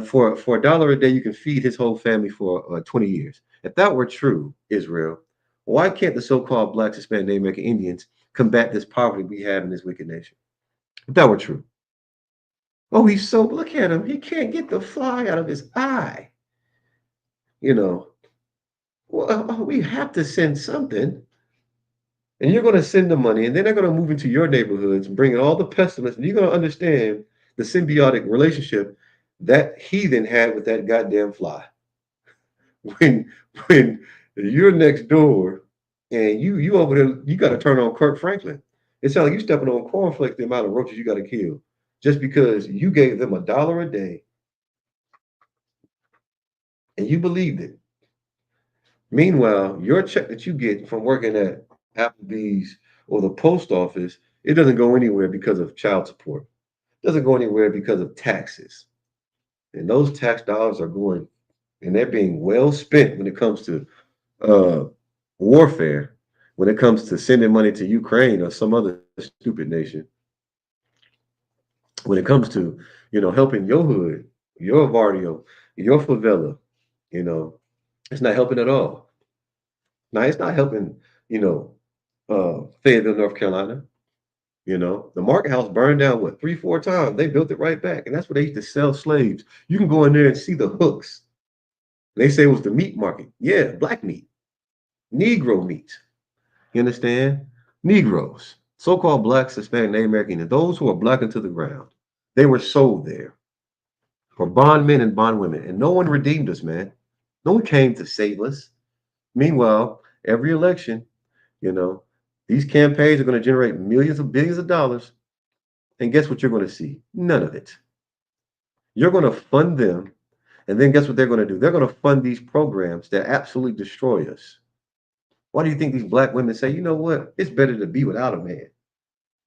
A: for $1 a day, you can feed his whole family for 20 years. If that were true, Israel, why can't the so-called Black, Hispanic, Native American Indians combat this poverty we have in this wicked nation? If that were true. Oh, he's so, look at him. He can't get the fly out of his eye. You know, well, we have to send something. And you're going to send the money, and then they're going to move into your neighborhoods, bringing all the pestilence, and you're going to understand the symbiotic relationship that heathen had with that goddamn fly. When when you're next door and you over there, you got to turn on Kirk Franklin. It sounds like you stepping on cornflakes, the amount of roaches you got to kill, just because you gave them $1 a day and you believed it. Meanwhile, your check that you get from working at Applebee's or the post office, it doesn't go anywhere because of child support. It doesn't go anywhere because of taxes. And those tax dollars are going, and they're being well spent when it comes to uh, warfare, when it comes to sending money to Ukraine or some other stupid nation, when it comes to, helping your hood, your barrio, your favela, you know, it's not helping at all. Now, it's not helping, Fayetteville, North Carolina. The market house burned down, what, 3, 4 times. They built it right back. And that's where they used to sell slaves. You can go in there and see the hooks. They say it was the meat market. Yeah, black meat, Negro meat. You understand? Negroes, so-called blacks, Hispanic, Native American, and those who are black into the ground, they were sold there for bondmen and bondwomen, and no one redeemed us, man. No one came to save us. Meanwhile, every election, you know, these campaigns are going to generate millions of billions of dollars, and guess what you're going to see? None of it. You're going to fund them, and then guess what they're going to do? They're going to fund these programs that absolutely destroy us. Why do you think these black women say, you know what? It's better to be without a man?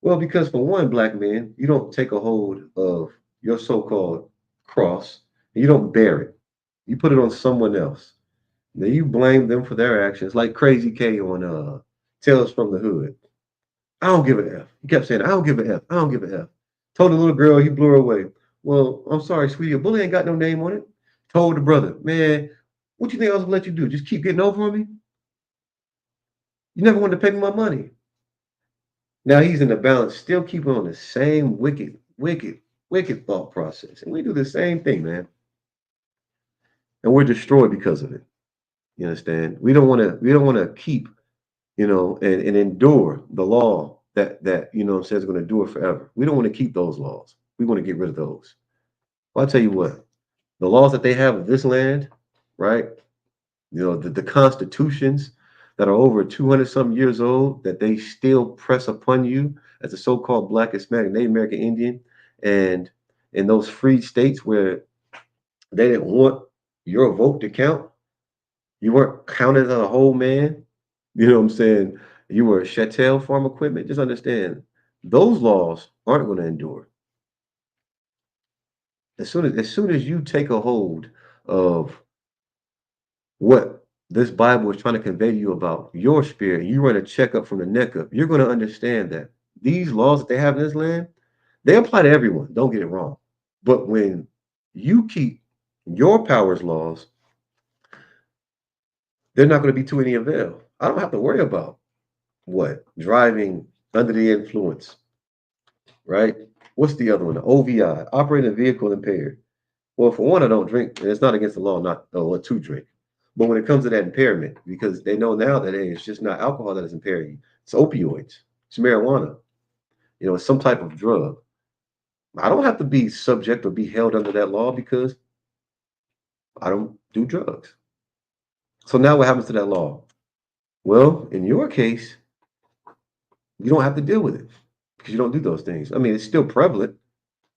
A: Well, because for one, black men, you don't take a hold of your so-called cross and you don't bear it. You put it on someone else. Then you blame them for their actions, like Crazy K on Tales from the Hood. I don't give a F. He kept saying, I don't give a F. I don't give a F. Told the little girl, he blew her away. Well, I'm sorry, sweetie. A bully ain't got no name on it. Told the brother, man, what you think I was gonna let you do? Just keep getting over on me? You never wanted to pay me my money. Now he's in the balance, still keeping on the same wicked thought process. And we do the same thing, man. And we're destroyed because of it. You understand? We don't want to keep, and endure the law that says going to endure forever. We don't want to keep those laws. We want to get rid of those. Well, I'll tell you what, the laws that they have of this land, right? The constitutions that are over 200 some years old that they still press upon you as a so-called Black, Hispanic, Native American Indian, and in those free states where they didn't want your vote to count, you weren't counted as a whole man. You know what I'm saying? You were chattel farm equipment. Just understand, those laws aren't going to endure. As soon as you take a hold of what this Bible is trying to convey to you about your spirit, you run a checkup from the neck up, you're going to understand that these laws that they have in this land, they apply to everyone. Don't get it wrong. But when you keep your powers laws, they're not going to be to any avail. I don't have to worry about what driving under the influence, right? What's the other one? The OVI, operating a vehicle impaired. Well, for one, I don't drink, and it's not against the law not to drink. But when it comes to that impairment, because they know now that hey, it's just not alcohol that is impairing you, it's opioids, it's marijuana, it's some type of drug. I don't have to be subject or be held under that law because I don't do drugs. So now what happens to that law? Well, in your case, you don't have to deal with it because you don't do those things. I mean, it's still prevalent,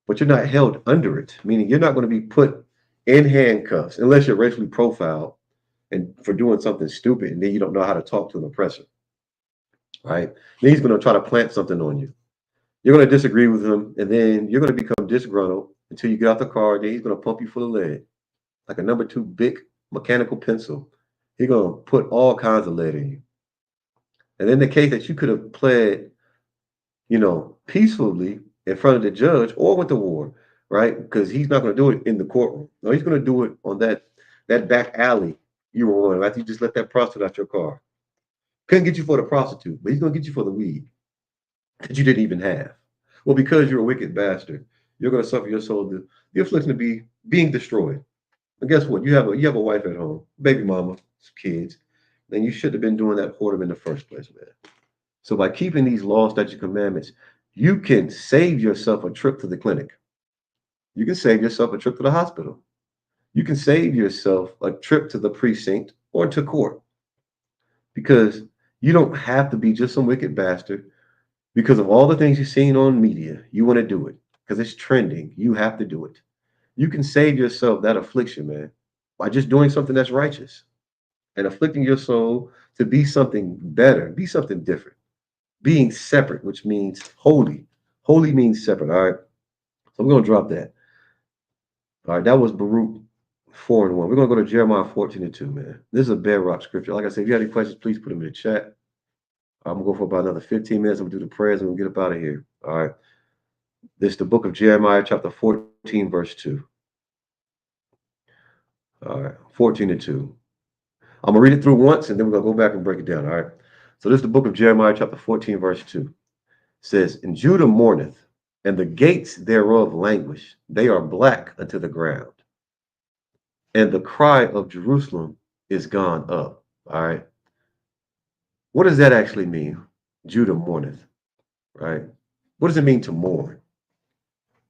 A: but you're not held under it, meaning you're not going to be put in handcuffs unless you're racially profiled and for doing something stupid, and then you don't know how to talk to an oppressor, right? Then he's going to try to plant something on you. You're going to disagree with him, and then you're going to become disgruntled until you get out the car. And then he's going to pump you full of lead, like a number two big mechanical pencil. He's going to put all kinds of lead in you. And in the case that you could have pled, peacefully in front of the judge or went to war, right? Because he's not going to do it in the courtroom. No, he's going to do it on that back alley you were on after you just let that prostitute out your car. Couldn't get you for the prostitute, but he's going to get you for the weed that you didn't even have. Well, because you're a wicked bastard, you're going to suffer your soul the affliction to be being destroyed. And guess what? You have a wife at home, baby mama, kids, then you should have been doing that for them in the first place, man. So by keeping these laws, statutes, commandments, you can save yourself a trip to the clinic. You can save yourself a trip to the hospital. You can save yourself a trip to the precinct or to court because you don't have to be just some wicked bastard because of all the things you've seen on media. You want to do it because it's trending. You have to do it. You can save yourself that affliction, man, by just doing something that's righteous and afflicting your soul to be something better, be something different. Being separate, which means holy. Holy means separate. All right. So we're gonna drop that. All right, that was Baruch 4:1. We're gonna go to Jeremiah 14:2, man. This is a bedrock scripture. Like I said, if you have any questions, please put them in the chat. I'm gonna go for about another 15 minutes. I'm gonna do the prayers and we'll get up out of here. All right. This is the book of Jeremiah, chapter 14, verse 2. All right, 14:2. I'm gonna read it through once and then we're gonna go back and break it down. All right. So this is the book of Jeremiah, chapter 14, verse 2. It says, and Judah mourneth, and the gates thereof languish, they are black unto the ground. And the cry of Jerusalem is gone up. All right. What does that actually mean? Judah mourneth, right? What does it mean to mourn?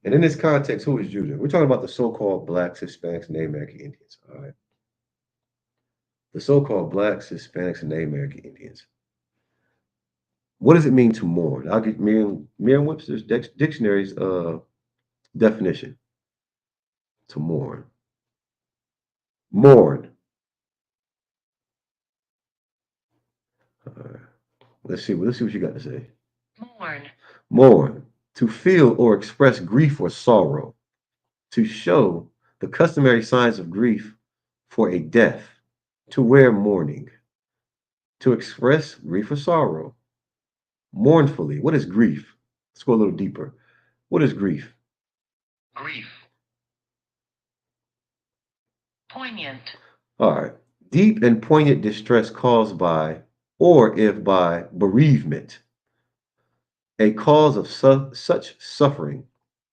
A: And in this context, who is Judah? We're talking about the so-called blacks, Hispanics, and Native American Indians. All right. The so-called blacks, Hispanics, and Native American Indians. What does it mean to mourn? I'll get Merriam-Webster's dictionary's definition. To mourn. Mourn. Let's see. Let's see what you got to say. Mourn. Mourn. To feel or express grief or sorrow. To show the customary signs of grief for a death. To wear mourning. To express grief or sorrow. Mournfully. What is grief? Let's go a little deeper. What is grief?
B: Grief. Poignant.
A: All right. Deep and poignant distress caused by, or if by, bereavement, a cause of such suffering,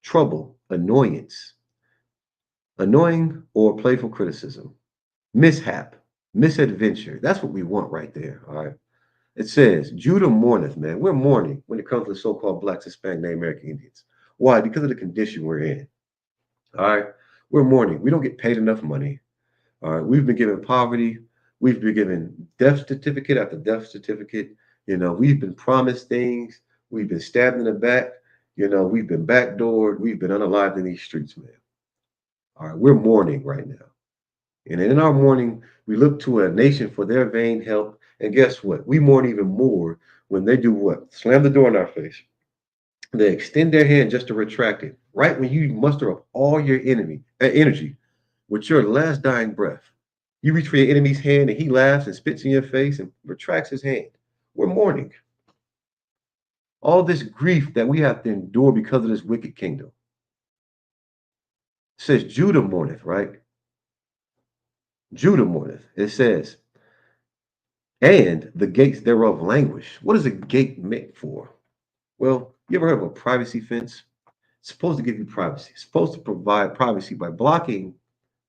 A: trouble, annoying or playful criticism, mishap, misadventure. That's what we want right there. All right. It says, Judah mourneth, man. We're mourning when it comes to the so called blacks, Hispanic, Native American Indians. Why? Because of the condition we're in. All right. We're mourning. We don't get paid enough money. All right. We've been given poverty. We've been given death certificate after death certificate. We've been promised things. We've been stabbed in the back. We've been backdoored. We've been unalived in these streets, man. All right. We're mourning right now. And in our mourning, we look to a nation for their vain help. And guess what? We mourn even more when they do what? Slam the door in our face. They extend their hand just to retract it. Right when you muster up all your energy with your last dying breath. You reach for your enemy's hand and he laughs and spits in your face and retracts his hand. We're mourning. All this grief that we have to endure because of this wicked kingdom. It says Judah mourneth, right? Judah mourneth. It says, and the gates thereof languish. What is a gate meant for? Well, you ever heard of a privacy fence? It's supposed to give you privacy. It's supposed to provide privacy by blocking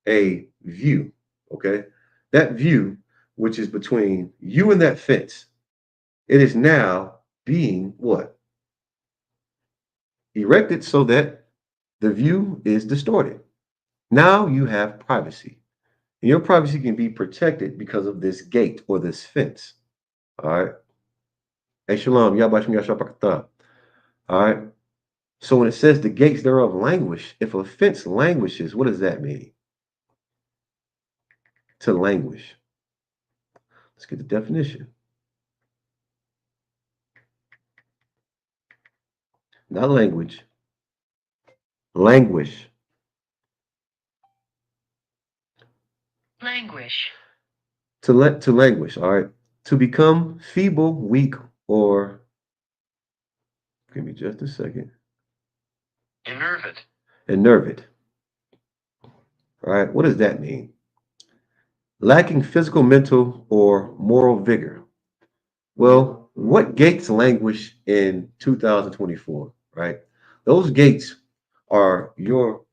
A: a view. Okay. That view, which is between you and that fence, it is now being what? Erected so that the view is distorted. Now you have privacy. And your privacy can be protected because of this gate or this fence. All right. Hey, shalom. Yabashim Yashapakata. All right. So when it says the gates thereof languish, if a fence languishes, what does that mean? To languish. Let's get the definition. Not language. Languish.
B: Languish.
A: To languish. All right. To become feeble, weak, or give me just a second.
B: Enerved.
A: Enerved. All right. What does that mean? Lacking physical, mental, or moral vigor. Well, what gates languish in 2024, right? Those gates are your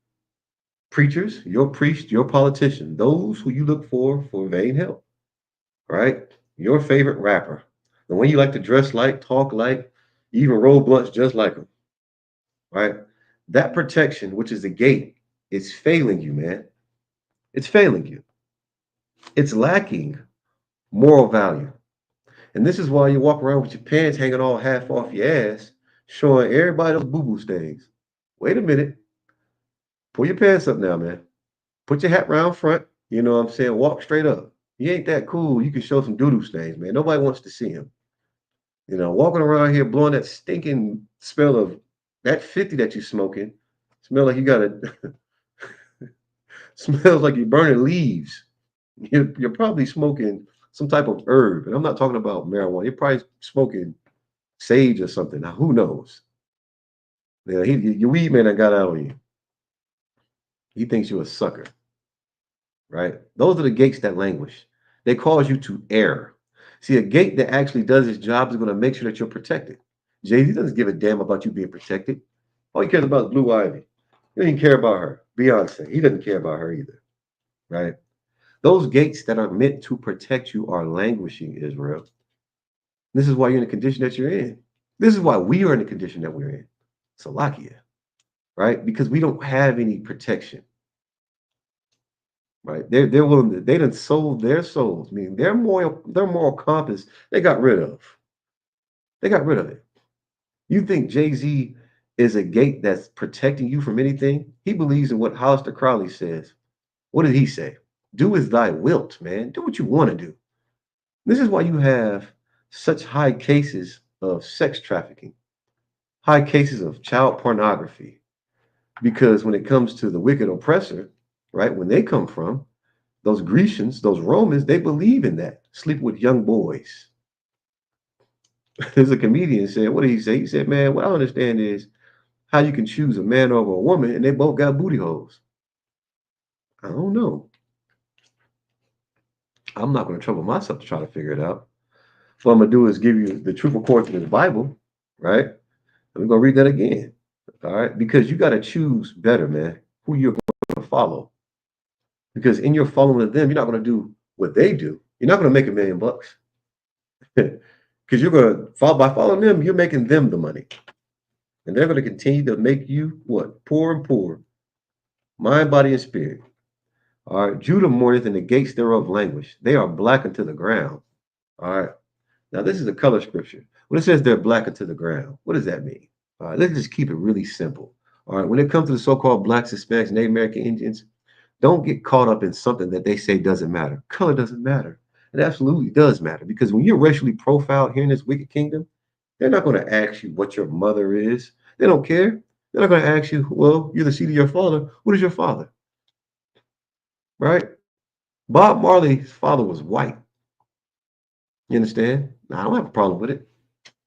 A: preachers, your priests, your politicians, those who you look for vain help, right? Your favorite rapper, the one you like to dress like, talk like, even roll blunts just like them, right? That protection, which is the gate, is failing you, man. It's failing you. It's lacking moral value. And this is why you walk around with your pants hanging all half off your ass, showing everybody those boo-boo stains. Wait a minute. Pull your pants up now, man. Put your hat round front. You know what I'm saying? Walk straight up. You ain't that cool. You can show some doo-doo stains, man. Nobody wants to see him. Walking around here blowing that stinking smell of that 50 that you smoking. Smell like you got a smells like you're burning leaves. You're probably smoking some type of herb. And I'm not talking about marijuana. You're probably smoking sage or something. Now, who knows? Your weed man that got out on you. He thinks you're a sucker, right? Those are the gates that languish. They cause you to err. See, a gate that actually does its job is going to make sure that you're protected. Jay-Z doesn't give a damn about you being protected. All he cares about is Blue Ivy. He doesn't even care about her. Beyonce, he doesn't care about her either, right? Those gates that are meant to protect you are languishing, Israel. This is why you're in the condition that you're in. This is why we are in the condition that we're in. Salakia, right? Because we don't have any protection, right? They're willing to, they done sold their souls, meaning their moral compass, they got rid of. They got rid of it. You think Jay-Z is a gate that's protecting you from anything? He believes in what Aleister Crowley says. What did he say? Do as thy wilt, man. Do what you want to do. This is why you have such high cases of sex trafficking, high cases of child pornography, because when it comes to the wicked oppressor, right, when they come from, those Grecians, those Romans, they believe in that. Sleep with young boys. There's a comedian said, what did he say? He said, man, what I understand is how you can choose a man over a woman and they both got booty holes. I don't know. I'm not going to trouble myself to try to figure it out. What I'm going to do is give you the truth according to the Bible, right? And we're going to read that again. All right. Because you got to choose better, man, who you're going to follow. Because in your following of them, you're not going to do what they do. You're not going to make $1 million. Because you're going to follow by following them, you're making them the money. And they're going to continue to make you what? Poor and poor, mind, body, and spirit. All right. Judah mourneth, and the gates thereof languish. They are black unto the ground. All right. Now, this is a color scripture. When it says they're black unto the ground, what does that mean? All right. Let's just keep it really simple. All right. When it comes to the so-called blacks, Hispanics, Native American Indians, don't get caught up in something that they say doesn't matter. Color doesn't matter. It absolutely does matter because when you're racially profiled here in this wicked kingdom, they're not going to ask you what your mother is. They don't care. They're not going to ask you, well, you're the seed of your father. What is your father? Right? Bob Marley's father was white. You understand? Now, I don't have a problem with it.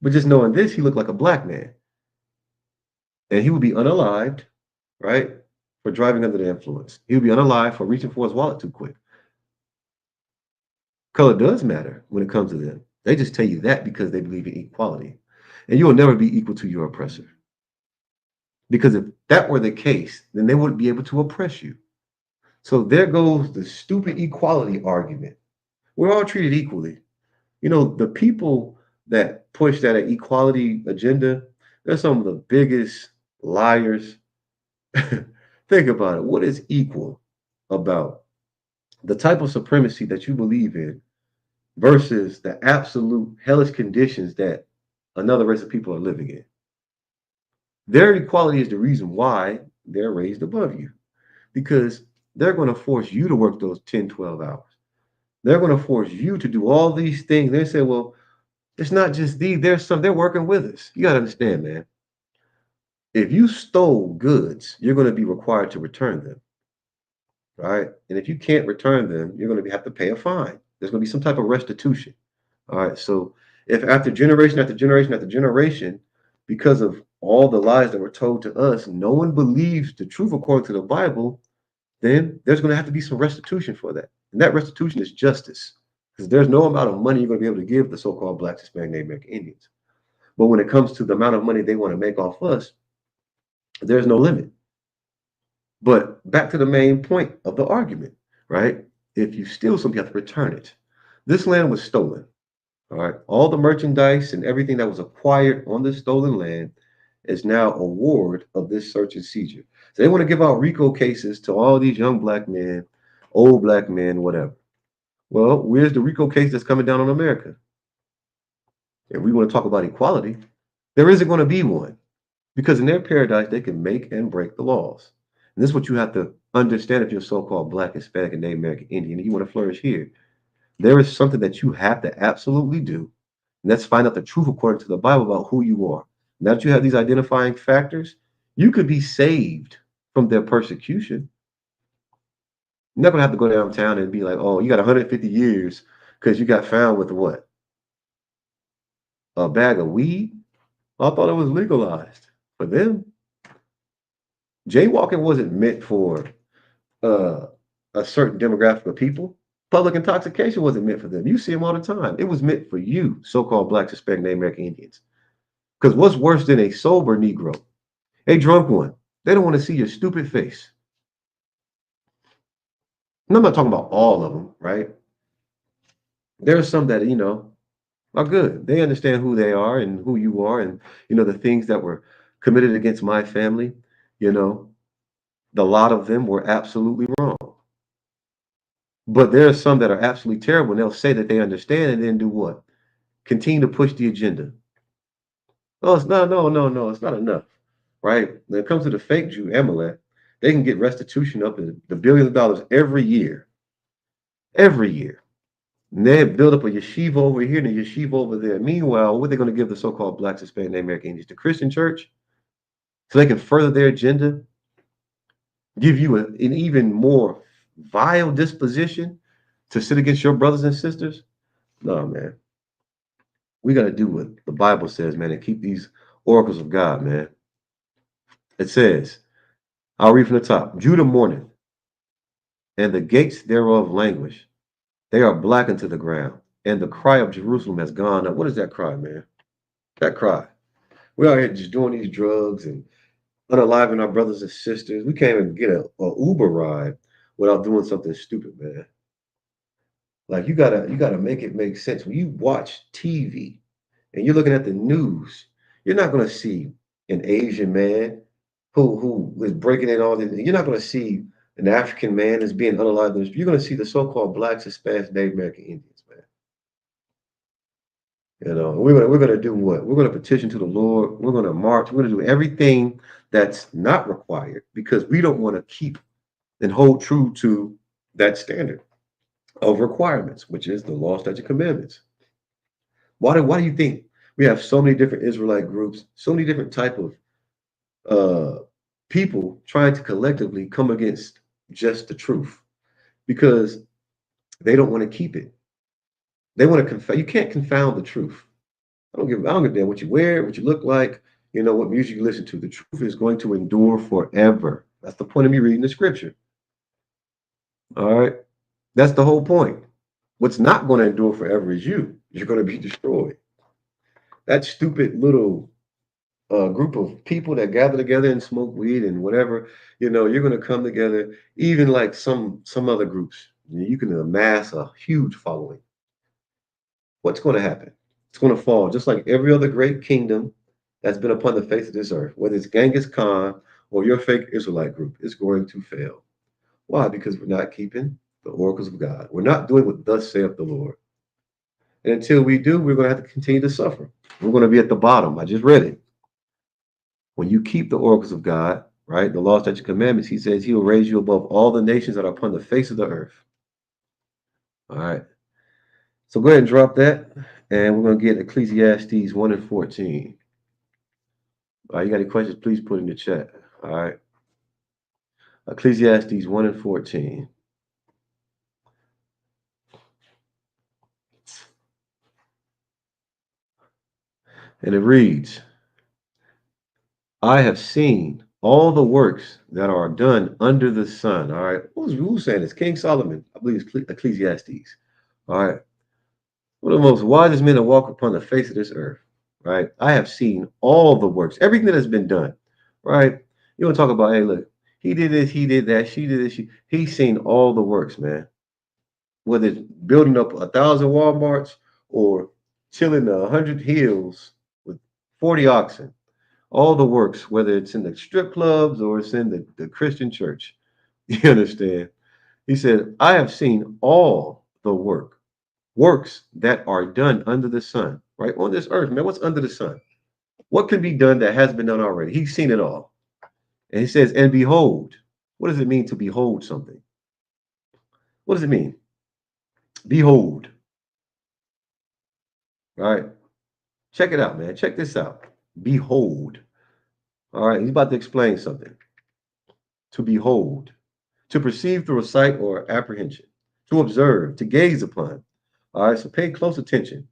A: But just knowing this, he looked like a black man. And he would be unalived, right, for driving under the influence. He would be unalived for reaching for his wallet too quick. Color does matter when it comes to them. They just tell you that because they believe in equality. And you will never be equal to your oppressor. Because if that were the case, then they wouldn't be able to oppress you. So there goes the stupid equality argument. We're all treated equally. You know, the people that push that equality agenda, they're some of the biggest liars. Think about it. What is equal about the type of supremacy that you believe in versus the absolute hellish conditions that another race of people are living in? Their equality is the reason why they're raised above you because they're going to force you to work those 10, 12 hours. They're going to force you to do all these things. They say, well, it's not just these, they're working with us. You got to understand, man. If you stole goods, you're going to be required to return them, right? And if you can't return them, you're going to have to pay a fine. There's going to be some type of restitution. All right. So if after generation after generation after generation, because of all the lies that were told to us, no one believes the truth according to the Bible, then there's going to have to be some restitution for that. And that restitution is justice. Because there's no amount of money you're going to be able to give the so-called blacks, Hispanic, Native American Indians. But when it comes to the amount of money they want to make off us, there's no limit. But back to the main point of the argument, right? If you steal something, you have to return it. This land was stolen. All right. All the merchandise and everything that was acquired on this stolen land is now a ward of this search and seizure. So they want to give out RICO cases to all these young black men, old black men, whatever. Well, where's the RICO case that's coming down on America? If we want to talk about equality, there isn't going to be one because in their paradise, they can make and break the laws. And this is what you have to understand if you're so-called black, Hispanic, and Native American Indian, and you want to flourish here. There is something that you have to absolutely do. And let's find out the truth according to the Bible about who you are. Now that you have these identifying factors, you could be saved from their persecution. You're not going to have to go downtown and be like, oh, you got 150 years because you got found with what? A bag of weed? I thought it was legalized. For them, jaywalking wasn't meant for uh, a certain demographic of people. Public intoxication wasn't meant for them. You see them all the time. It was meant for you, so-called blacks, Hispanic, Native American Indians. Because what's worse than a sober Negro? A drunk one. They don't want to see your stupid face. And I'm not talking about all of them, right? There are some that, are good. They understand who they are and who you are and, the things that were committed against my family, you know, the lot of them were absolutely wrong. But there are some that are absolutely terrible and they'll say that they understand and then do what? Continue to push the agenda. Oh, it's not, no, no, no, it's not enough, right? When it comes to the fake Jew, Amalek, they can get restitution up in the billions of dollars every year. Every year. And they build up a yeshiva over here and a yeshiva over there. Meanwhile, what are they going to give the so-called blacks, Hispanic, Native American Indians? The Christian church? So they can further their agenda, give you an even more vile disposition to sit against your brothers and sisters? No, man. We got to do what the Bible says, man, and keep these oracles of God, man. It says, I'll read from the top. Judah mourneth, and the gates thereof languish. They are blackened to the ground, and the cry of Jerusalem has gone up. What is that cry, man? That cry. We're out here just doing these drugs and unaliving our brothers and sisters. We can't even get a Uber ride without doing something stupid, man. Like you gotta make it make sense. When you watch TV and you're looking at the news, you're not gonna see an Asian man who is breaking in all this. You're not gonna see an African man that's being unalived. You're gonna see the so-called blacks, Hispanics, Native American Indians, man. You know, we're gonna do what? We're gonna petition to the Lord. We're gonna march. We're gonna do everything that's not required because we don't want to keep and hold true to that standard of requirements, which is the law, statute, commandments. Why do you think we have so many different Israelite groups, so many different type of people trying to collectively come against just the truth? Because they don't want to keep it. They want to confound. You can't confound the truth. I don't give a damn what you wear, what you look like, what music you listen to. The truth is going to endure forever. That's the point of me reading the scripture. All right. That's the whole point. What's not going to endure forever is you. You're going to be destroyed. That stupid little group of people that gather together and smoke weed and whatever, you're going to come together. Even like some other groups, you can amass a huge following. What's going to happen? It's going to fall just like every other great kingdom that's been upon the face of this earth, whether it's Genghis Khan or your fake Israelite group, is going to fail. Why? Because we're not keeping the oracles of God. We're not doing what thus saith the Lord. And until we do, we're going to have to continue to suffer. We're going to be at the bottom. I just read it. When you keep the oracles of God, right, the law, statutes, commandments, he says he will raise you above all the nations that are upon the face of the earth. All right. So go ahead and drop that. And we're going to get Ecclesiastes 1 and 14. All right. You got any questions? Please put in the chat. All right. Ecclesiastes 1 and 14. And it reads, I have seen all the works that are done under the sun. All right. Who's saying this? King Solomon. I believe it's Ecclesiastes. All right. One of the most wisest men to walk upon the face of this earth. Right. I have seen all the works, everything that has been done. Right. You want to talk about, hey, look, he did this, he did that, she did this. He's seen all the works, man. Whether it's building up 1,000 Walmarts or tilling 100 hills with 40 oxen, all the works, whether it's in the strip clubs or it's in the Christian church. You understand? He said, I have seen all the works that are done under the sun, right? On this earth, man, what's under the sun? What can be done that has been done already? He's seen it all. And he says, and behold, what does it mean to behold something? What does it mean? Behold, all right? Check it out, man. Check this out. Behold. All right, he's about to explain something. To behold, to perceive through a sight or apprehension, to observe, to gaze upon. All right, so pay close attention.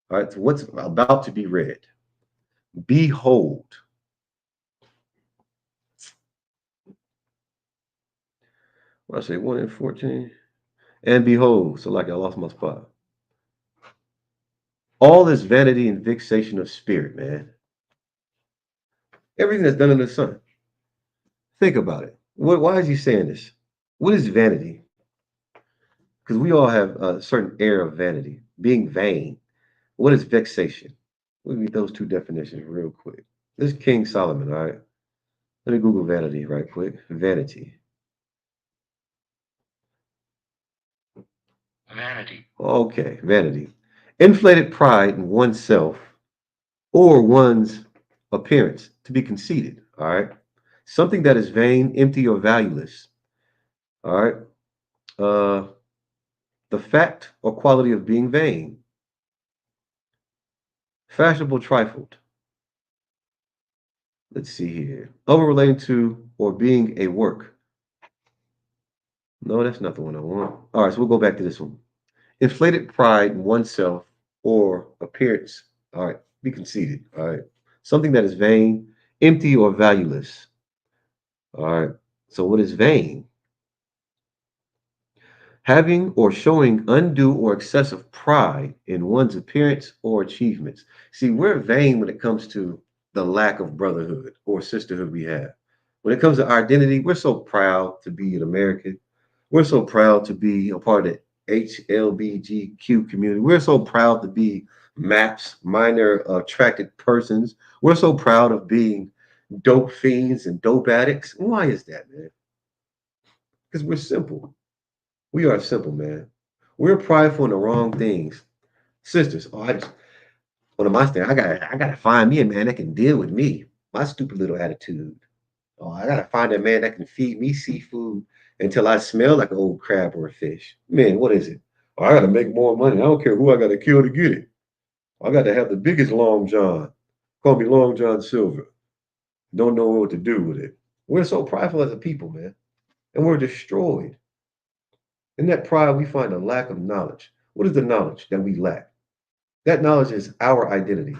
A: All right, to what's about to be read. Behold. What I say, 1 and 14. And behold, so like I lost my spot. All this vanity and vexation of spirit, man. Everything that's done in the sun. Think about it. Why is he saying this? What is vanity? Because we all have a certain air of vanity, being vain. What is vexation? Let me get those two definitions real quick. This is King Solomon, all right? Let me Google vanity right quick. Vanity.
B: Vanity.
A: Okay, vanity. Inflated pride in oneself or one's appearance, to be conceited, all right? Something that is vain, empty, or valueless, all right? Uh, the fact or quality of being vain, fashionable, trifled. Let's see here. Over relating to or being a work. No, that's not the one I want. All right, so we'll go back to this one. Inflated pride in oneself or appearance. All right. Be conceited. All right. Something that is vain, empty, or valueless. All right. So what is vain? Having or showing undue or excessive pride in one's appearance or achievements. See, we're vain when it comes to the lack of brotherhood or sisterhood we have. When it comes to our identity, we're so proud to be an American. We're so proud to be a part of the HLBGQ community. We're so proud to be MAPS, minor attracted persons. We're so proud of being dope fiends and dope addicts. Why is that, man? Because we're simple. We are simple, man. We're prideful in the wrong things. Sisters, oh, I just one of my things, I gotta find me a man that can deal with me. My stupid little attitude. Oh, I gotta find a man that can feed me seafood until I smell like an old crab or a fish. Man, what is it? Oh, I gotta make more money. I don't care who I gotta kill to get it. I gotta have the biggest Long John. Call me Long John Silver. Don't know what to do with it. We're so prideful as a people, man. And we're destroyed. In that pride, we find a lack of knowledge. What is the knowledge that we lack? That knowledge is our identity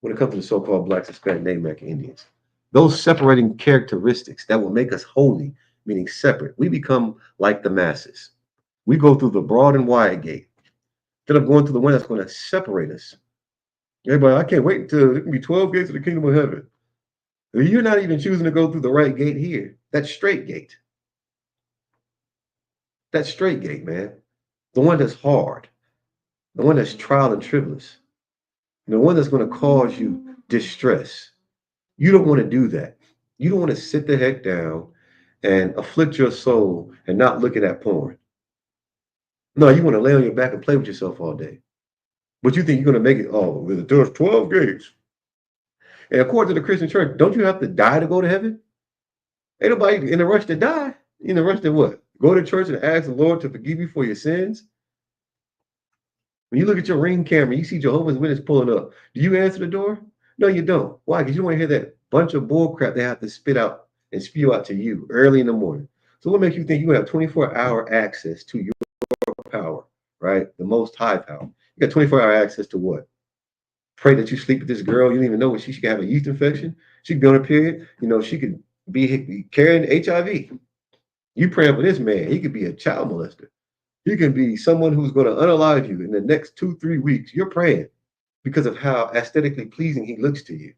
A: when it comes to the so-called Blacks, Hispanic, Native American Indians. Those separating characteristics that will make us holy, meaning separate. We become like the masses. We go through the broad and wide gate instead of going through the one that's going to separate us. Everybody, I can't wait until it can be 12 gates of the kingdom of heaven. You're not even choosing to go through the right gate here. That straight gate. That straight gate, man. The one that's hard. The one that's trial and tribulous. The one that's going to cause you distress. You don't want to do that. You don't want to sit the heck down and afflict your soul and not look at that porn. No, you want to lay on your back and play with yourself all day. But you think you're going to make it, oh, there's 12 gates. And according to the Christian church, don't you have to die to go to heaven? Ain't nobody in a rush to die. In a rush to what? Go to church and ask the Lord to forgive you for your sins? When you look at your ring camera, you see Jehovah's Witness pulling up. Do you answer the door? No, you don't. Why? Because you don't want to hear that bunch of bull crap they have to spit out and spew out to you early in the morning. So what makes you think you have 24-hour access to your power, right? The most high power. You got 24-hour access to what? Pray that you sleep with this girl. You don't even know what she could have a yeast infection. She could be on her period. You know, she could be carrying HIV. You praying for this man. He could be a child molester. He can be someone who's going to unalive you in the next 2-3 weeks. You're praying because of how aesthetically pleasing he looks to you.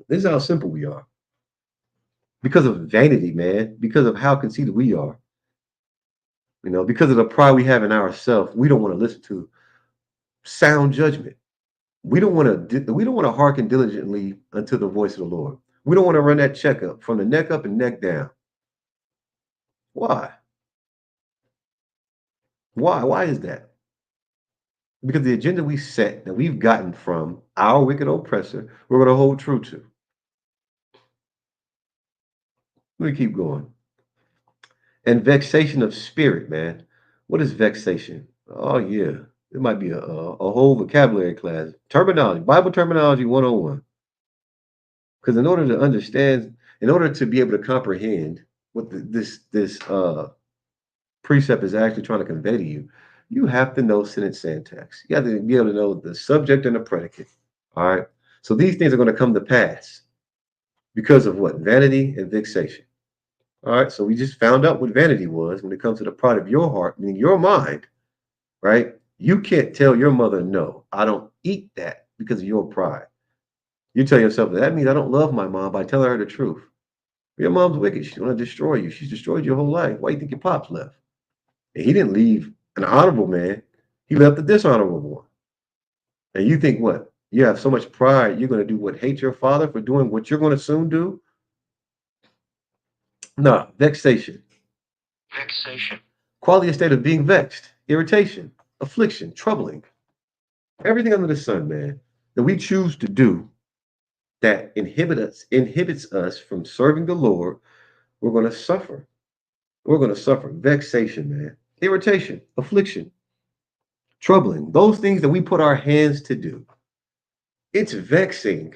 A: This is how simple we are. Because of vanity, man. Because of how conceited we are. You know, because of the pride we have in ourselves, we don't want to listen to sound judgment. We don't want to hearken diligently unto the voice of the Lord. We don't want to run that checkup from the neck up and neck down. Why? Why? Why is that? Because the agenda we set that we've gotten from our wicked oppressor, we're going to hold true to. Let me keep going. And vexation of spirit, man. What is vexation? Oh, yeah. It might be a whole vocabulary class. Terminology, Bible terminology 101. Because in order to understand, in order to be able to comprehend what this precept is actually trying to convey to you, you have to know sentence syntax. You have to be able to know the subject and the predicate. All right. So these things are going to come to pass because of what? Vanity and vexation. All right. So we just found out what vanity was when it comes to the pride of your heart, meaning your mind, right? You can't tell your mother, no, I don't eat that because of your pride. You tell yourself that means I don't love my mom by telling her the truth. Your mom's wicked. She's going to destroy you. She's destroyed your whole life. Why do you think your pops left? And he didn't leave an honorable man. He left a dishonorable one. And you think what? You have so much pride, you're going to do what? Hate your father for doing what you're going to soon do? No, vexation.
B: Vexation.
A: Quality of state of being vexed, irritation, affliction, troubling. Everything under the sun, man, that we choose to do that inhibits us from serving the Lord, we're going to suffer. We're going to suffer vexation, man, irritation, affliction, troubling. Those things that we put our hands to do. It's vexing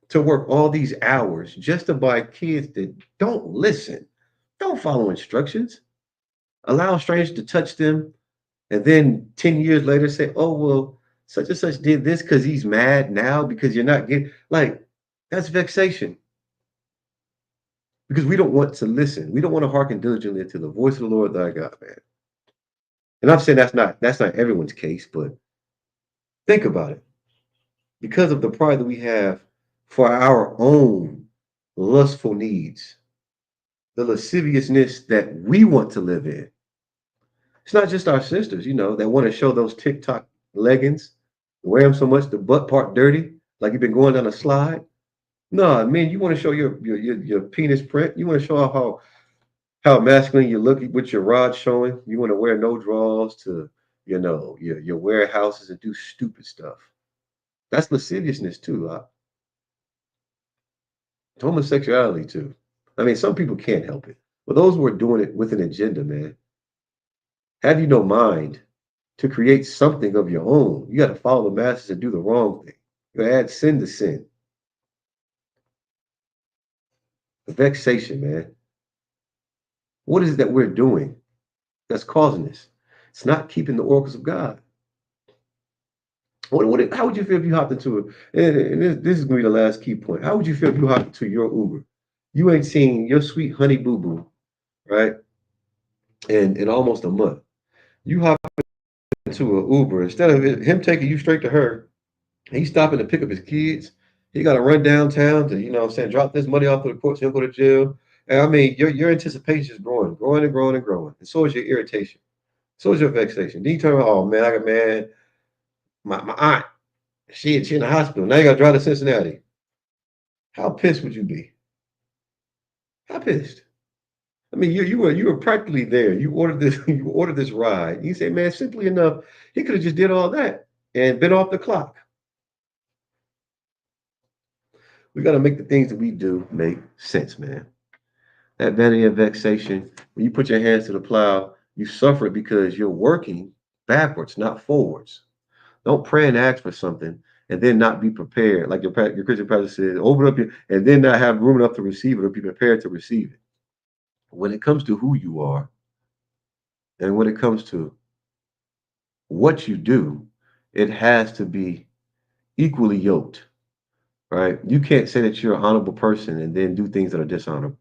A: to work all these hours just to buy kids that don't listen, don't follow instructions, allow strangers to touch them, and then 10 years later say, oh, well, such and such did this because he's mad now because you're not getting like that's vexation. Because we don't want to listen. We don't want to hearken diligently to the voice of the Lord thy God, man. And I'm saying that's not everyone's case, but think about it. Because of the pride that we have for our own lustful needs, the lasciviousness that we want to live in. It's not just our sisters, that want to show those TikTok leggings, wear them so much the butt part dirty, like you've been going down a slide. No, man, you want to show your penis print. You want to show off how masculine you look with your rod showing. You want to wear no drawers to, your warehouses and do stupid stuff. That's lasciviousness too. Homosexuality too. I mean, some people can't help it, but those who are doing it with an agenda, man, have you no mind to create something of your own? You got to follow the masses and do the wrong thing. You add sin to sin. Vexation, man. What is it that we're doing that's causing this? It's not keeping the oracles of God. How would you feel if you hopped into it? And this is going to be the last key point. How would you feel if you hopped into your Uber? You ain't seen your sweet honey boo boo, right? In almost a month. You hop into an Uber. Instead of him taking you straight to her, he's stopping to pick up his kids. He got to run downtown to, what I'm saying, drop this money off to the court so he'll go to jail. And I mean, your anticipation is growing and growing and growing. And so is your irritation. So is your vexation. Then you turn around, oh man, I got man, my aunt, she in the hospital. Now you gotta drive to Cincinnati. How pissed would you be? How pissed? I mean, you were practically there. You ordered this ride. You say, man, simply enough, he could have just did all that and been off the clock. We got to make the things that we do make sense, man. That vanity and vexation, when you put your hands to the plow, you suffer it because you're working backwards, not forwards. Don't pray and ask for something and then not be prepared. Like your Christian pastor said, open up your and then not have room enough to receive it or be prepared to receive it. When it comes to who you are and when it comes to what you do, it has to be equally yoked, right? You can't say that you're an honorable person and then do things that are dishonorable.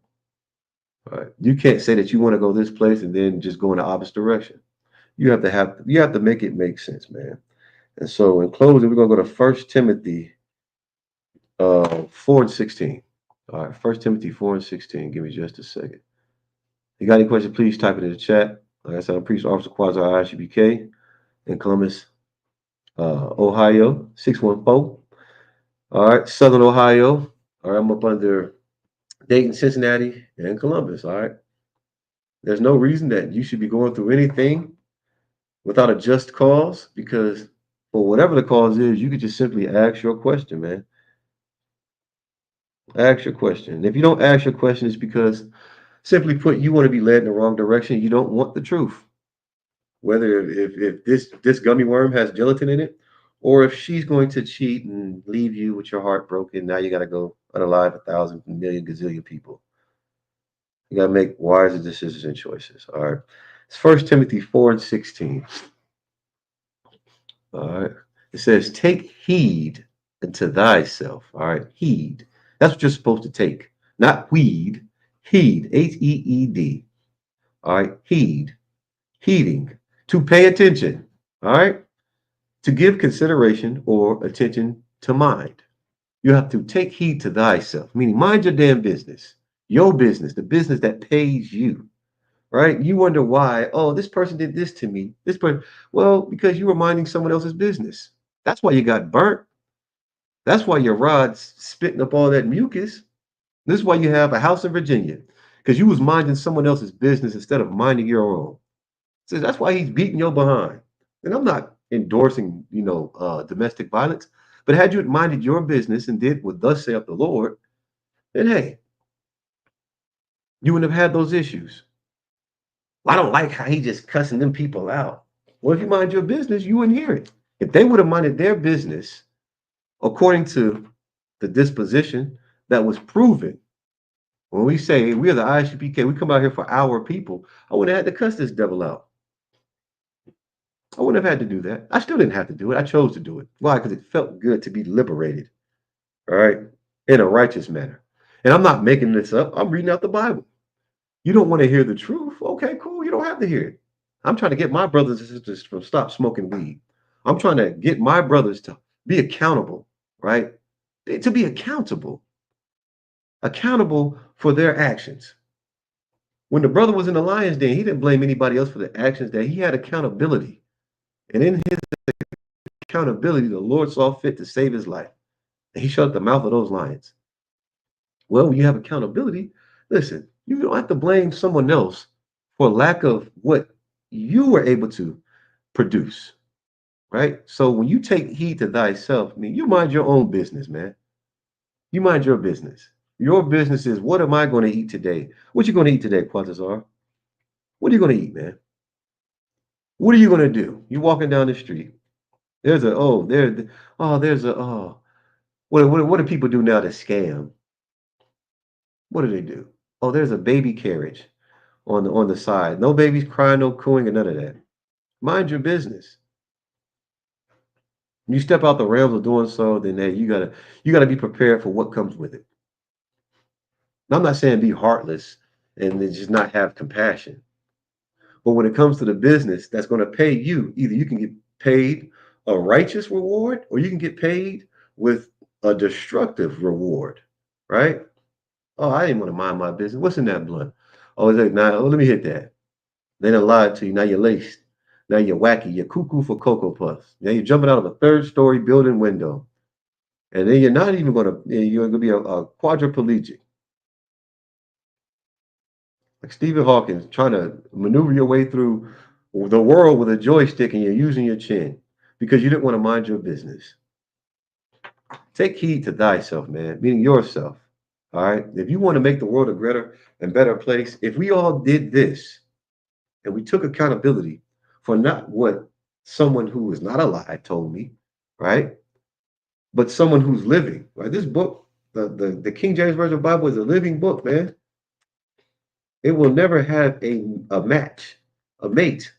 A: Right. You can't say that you want to go this place and then just go in the opposite direction. You have to make it make sense, man. And so in closing, we're gonna go to First Timothy 4:16. All right, First Timothy 4:16. Give me just a second. If you got any questions, please type it in the chat. Like I said, I'm Priest Officer Quasi ISUBK in Columbus, Ohio, 614. All right, Southern Ohio. All right, I'm up under Dayton, Cincinnati, and Columbus. All right. There's no reason that you should be going through anything without a just cause, because for whatever the cause is, you could just simply ask your question, man. Ask your question. And if you don't ask your question, it's because, simply put, you want to be led in the wrong direction. You don't want the truth. Whether if this gummy worm has gelatin in it, or if she's going to cheat and leave you with your heart broken, now you got to go unalive 1,000 million gazillion people. You got to make wiser decisions and choices. All right. It's First Timothy 4:16. All right. It says, take heed unto thyself. All right. Heed. That's what you're supposed to take. Not weed. Heed. Heed. All right. Heed. Heeding. To pay attention. All right. To give consideration or attention to mind. You have to take heed to thyself, meaning mind your damn business. Your business, the business that pays you. Right? You wonder why, oh, this person did this to me. This person, well, because you were minding someone else's business. That's why you got burnt. That's why your rod's spitting up all that mucus. This is why you have a house in Virginia, because you was minding someone else's business instead of minding your own. So that's why he's beating your behind. And I'm not endorsing, domestic violence, but had you minded your business and did what thus saith the Lord, then hey, you wouldn't have had those issues. Well, I don't like how he just cussing them people out. Well, if you mind your business, you wouldn't hear it. If they would have minded their business according to the disposition that was proven, when we say we are the ISUPK, we come out here for our people, I wouldn't have had to cuss this devil out. I wouldn't have had to do that. I still didn't have to do it. I chose to do it. Why? Because it felt good to be liberated, all right, in a righteous manner. And I'm not making this up. I'm reading out the Bible. You don't want to hear the truth? Okay, cool. You don't have to hear it. I'm trying to get my brothers and sisters from stop smoking weed. I'm trying to get my brothers to be accountable, right? To be accountable for their actions. When the brother was in the lion's den, he didn't blame anybody else for the actions that he had accountability. And in his accountability, the Lord saw fit to save his life. And he shut the mouth of those lions. Well, when you have accountability, listen, you don't have to blame someone else for lack of what you were able to produce, right? So when you take heed to thyself, I mean, you mind your own business, man. You mind your business. Your business is, what am I going to eat today? What you going to eat today, Quantazar? What are you going to eat, man? What are you going to do? You walking down the street. There's a there's a what do people do now to scam? What do they do? Oh, there's a baby carriage on the side. No babies crying, no cooing, and none of that. Mind your business. When you step out the realms of doing so, then hey, you gotta be prepared for what comes with it. Now, I'm not saying be heartless and then just not have compassion. But when it comes to the business that's going to pay you, either you can get paid a righteous reward or you can get paid with a destructive reward, right? Oh, I didn't want to mind my business. What's in that blunt? Oh, it's like, nah, oh, let me hit that. They done lied to you. Now you're laced. Now you're wacky. You're cuckoo for Cocoa Puffs. Now you're jumping out of a third story building window. And then you're not even going to, you're going to be a quadriplegic. Like Stephen Hawking trying to maneuver your way through the world with a joystick and you're using your chin because you didn't want to mind your business. Take heed to thyself, man, meaning yourself. All right. If you want to make the world a greater and better place, if we all did this and we took accountability for not what someone who is not alive told me, right? But someone who's living, right? This book, the King James Version of the Bible is a living book, man. It will never have a match, a mate.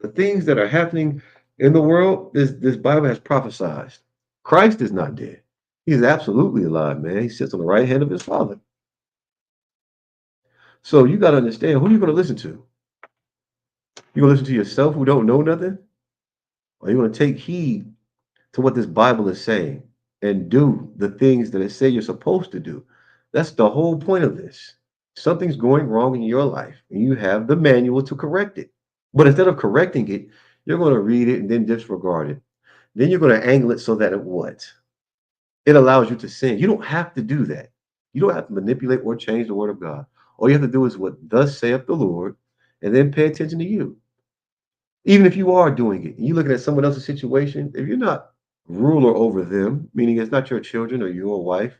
A: The things that are happening in the world, this Bible has prophesied. Christ is not dead. He's absolutely alive, man. He sits on the right hand of his Father. So you got to understand, who are you going to listen to? You going to listen to yourself who don't know nothing? Or you going to take heed to what this Bible is saying and do the things that it say you're supposed to do? That's the whole point of this. Something's going wrong in your life and you have the manual to correct it. But instead of correcting it, you're going to read it and then disregard it. Then you're going to angle it so that it what? It allows you to sin. You don't have to do that. You don't have to manipulate or change the word of God. All you have to do is what thus saith the Lord, and then pay attention to you. Even if you are doing it, and you're looking at someone else's situation, if you're not ruler over them, meaning it's not your children or your wife,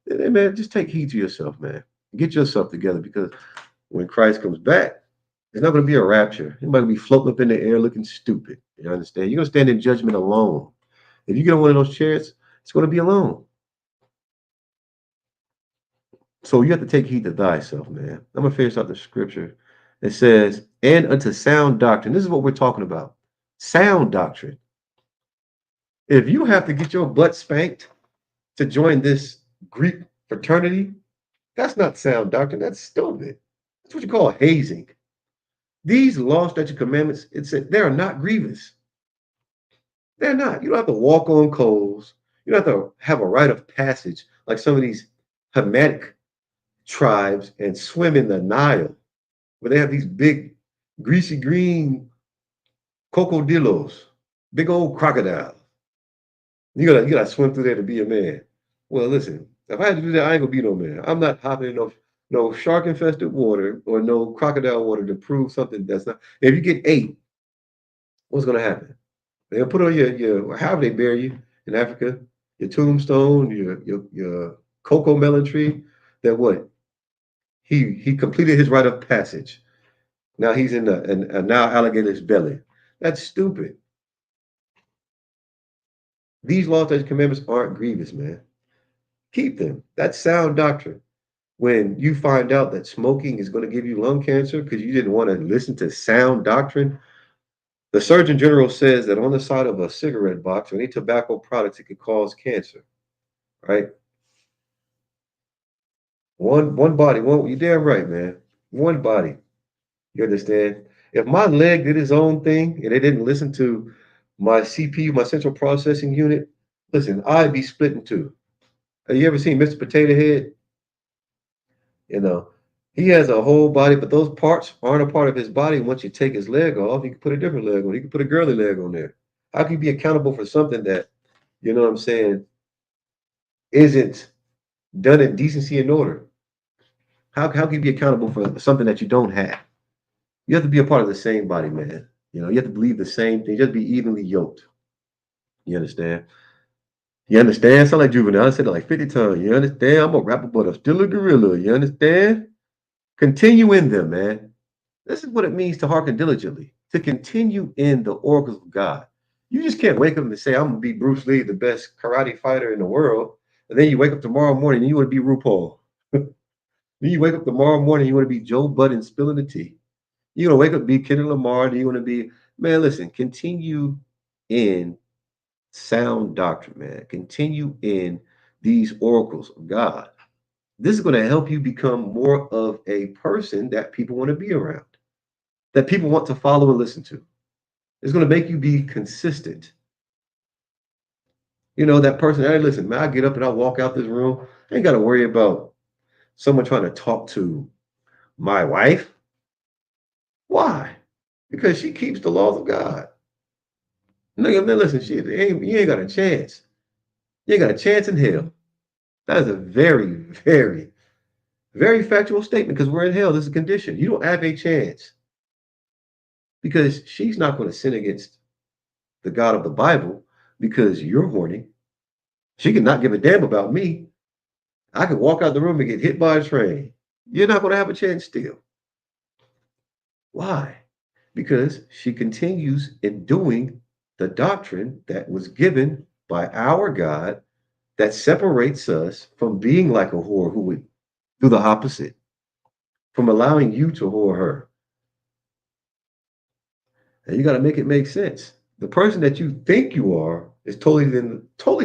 A: then hey, man, just take heed to yourself, man. Get yourself together because when Christ comes back, it's not going to be a rapture. You're not going to be floating up in the air looking stupid. You understand? You're going to stand in judgment alone. If you get on one of those chairs, it's going to be alone. So you have to take heed to thyself, man. I'm going to finish out the scripture. It says, and unto sound doctrine. This is what we're talking about. Sound doctrine. If you have to get your butt spanked to join this Greek fraternity, that's not sound doctrine. That's stupid. That's what you call hazing. These law, statute, commandments, it said they are not grievous. They're not. You don't have to walk on coals. You don't have to have a rite of passage like some of these Hamitic tribes and swim in the Nile, where they have these big, greasy green crocodillos, big old crocodiles. You gotta swim through there to be a man. Well, listen, if I had to do that, I ain't gonna be no man. I'm not hopping in no shark infested water or no crocodile water to prove something that's not. If you get ate, what's gonna happen? They'll put on your however they bury you in Africa, your tombstone, your cocoa melon tree. That what he completed his rite of passage. Now he's in a now alligator's belly. That's stupid. These laws and commandments aren't grievous, man. Keep them. That's sound doctrine. When you find out that smoking is going to give you lung cancer because you didn't want to listen to sound doctrine, The Surgeon General says that on the side of a cigarette box or any tobacco products, it could cause cancer. Right? One body. One. You're damn right, man. One body. You understand? If my leg did its own thing and it didn't listen to my CPU, my central processing unit, listen, I'd be split in two. Have you ever seen Mr. Potato Head? You know, he has a whole body, but those parts aren't a part of his body. Once you take his leg off, you can put a different leg on. You can put a girly leg on there. How can you be accountable for something that, you know what I'm saying, isn't done in decency and order? How can you be accountable for something that you don't have? You have to be a part of the same body, man. You have to believe the same thing. You have to be evenly yoked. You understand? You understand? Sound like juvenile. I said it like 50 times. You understand? I'm a rapper, but I'm still a gorilla. You understand? Continue in them, man. This is what it means to hearken diligently, to continue in the oracles of God. You just can't wake up and say, I'm going to be Bruce Lee, the best karate fighter in the world. And then you wake up tomorrow morning and you want to be RuPaul. Then you wake up tomorrow morning, you want to be Joe Budden spilling the tea. You want to wake up and be Kendrick Lamar. Do you want to be, man, listen, continue in sound doctrine, man. Continue in these oracles of God. This is going to help you become more of a person that people want to be around, that people want to follow and listen to. It's going to make you be consistent. That person, hey, listen, man, I get up and I walk out this room. I ain't got to worry about someone trying to talk to my wife. Why? Because she keeps the laws of God. Nigga, man, listen, you ain't got a chance. You ain't got a chance in hell. That is a very, very, very factual statement because we're in hell. This is a condition. You don't have a chance because she's not going to sin against the God of the Bible because you're horny. She could not give a damn about me. I could walk out the room and get hit by a train. You're not going to have a chance still. Why? Because she continues in doing the doctrine that was given by our God that separates us from being like a whore who would do the opposite, from allowing you to whore her. And you got to make it make sense. The person that you think you are is totally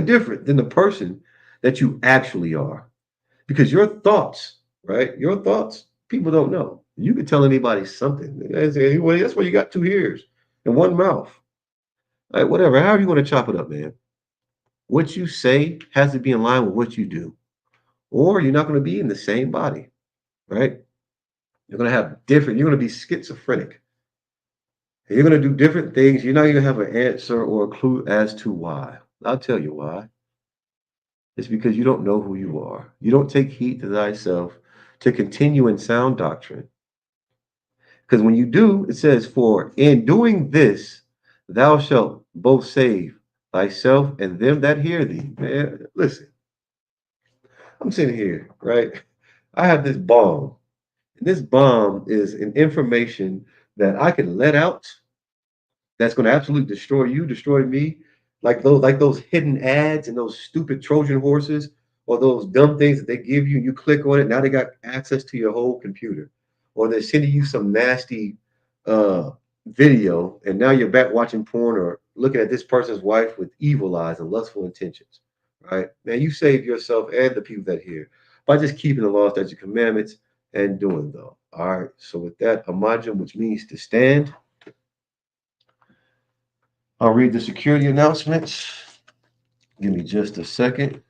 A: different than the person that you actually are. Because your thoughts, right? Your thoughts, people don't know. You can tell anybody something. Well, that's why you got two ears and one mouth. Like, whatever, however you want to chop it up, man. What you say has to be in line with what you do, or you're not going to be in the same body, right? You're going to be schizophrenic. You're going to do different things. You're not going to have an answer or a clue as to why. I'll tell you why. It's because you don't know who you are. You don't take heed to thyself to continue in sound doctrine. Because when you do, it says, for in doing this, thou shalt both save thyself and them that hear thee. Man, listen, I'm sitting here, right? I have this bomb. And this bomb is an information that I can let out that's going to absolutely destroy you, destroy me, like those hidden ads and those stupid Trojan horses or those dumb things that they give you and you click on it. Now they got access to your whole computer, or they're sending you some nasty uh, video, and now you're back watching porn or looking at this person's wife with evil eyes and lustful intentions. Right, man, you save yourself and the people that hear by just keeping the laws, statutes, commandments, and doing them. All right. So with that, amajim, which means to stand. I'll read the security announcements. Give me just a second.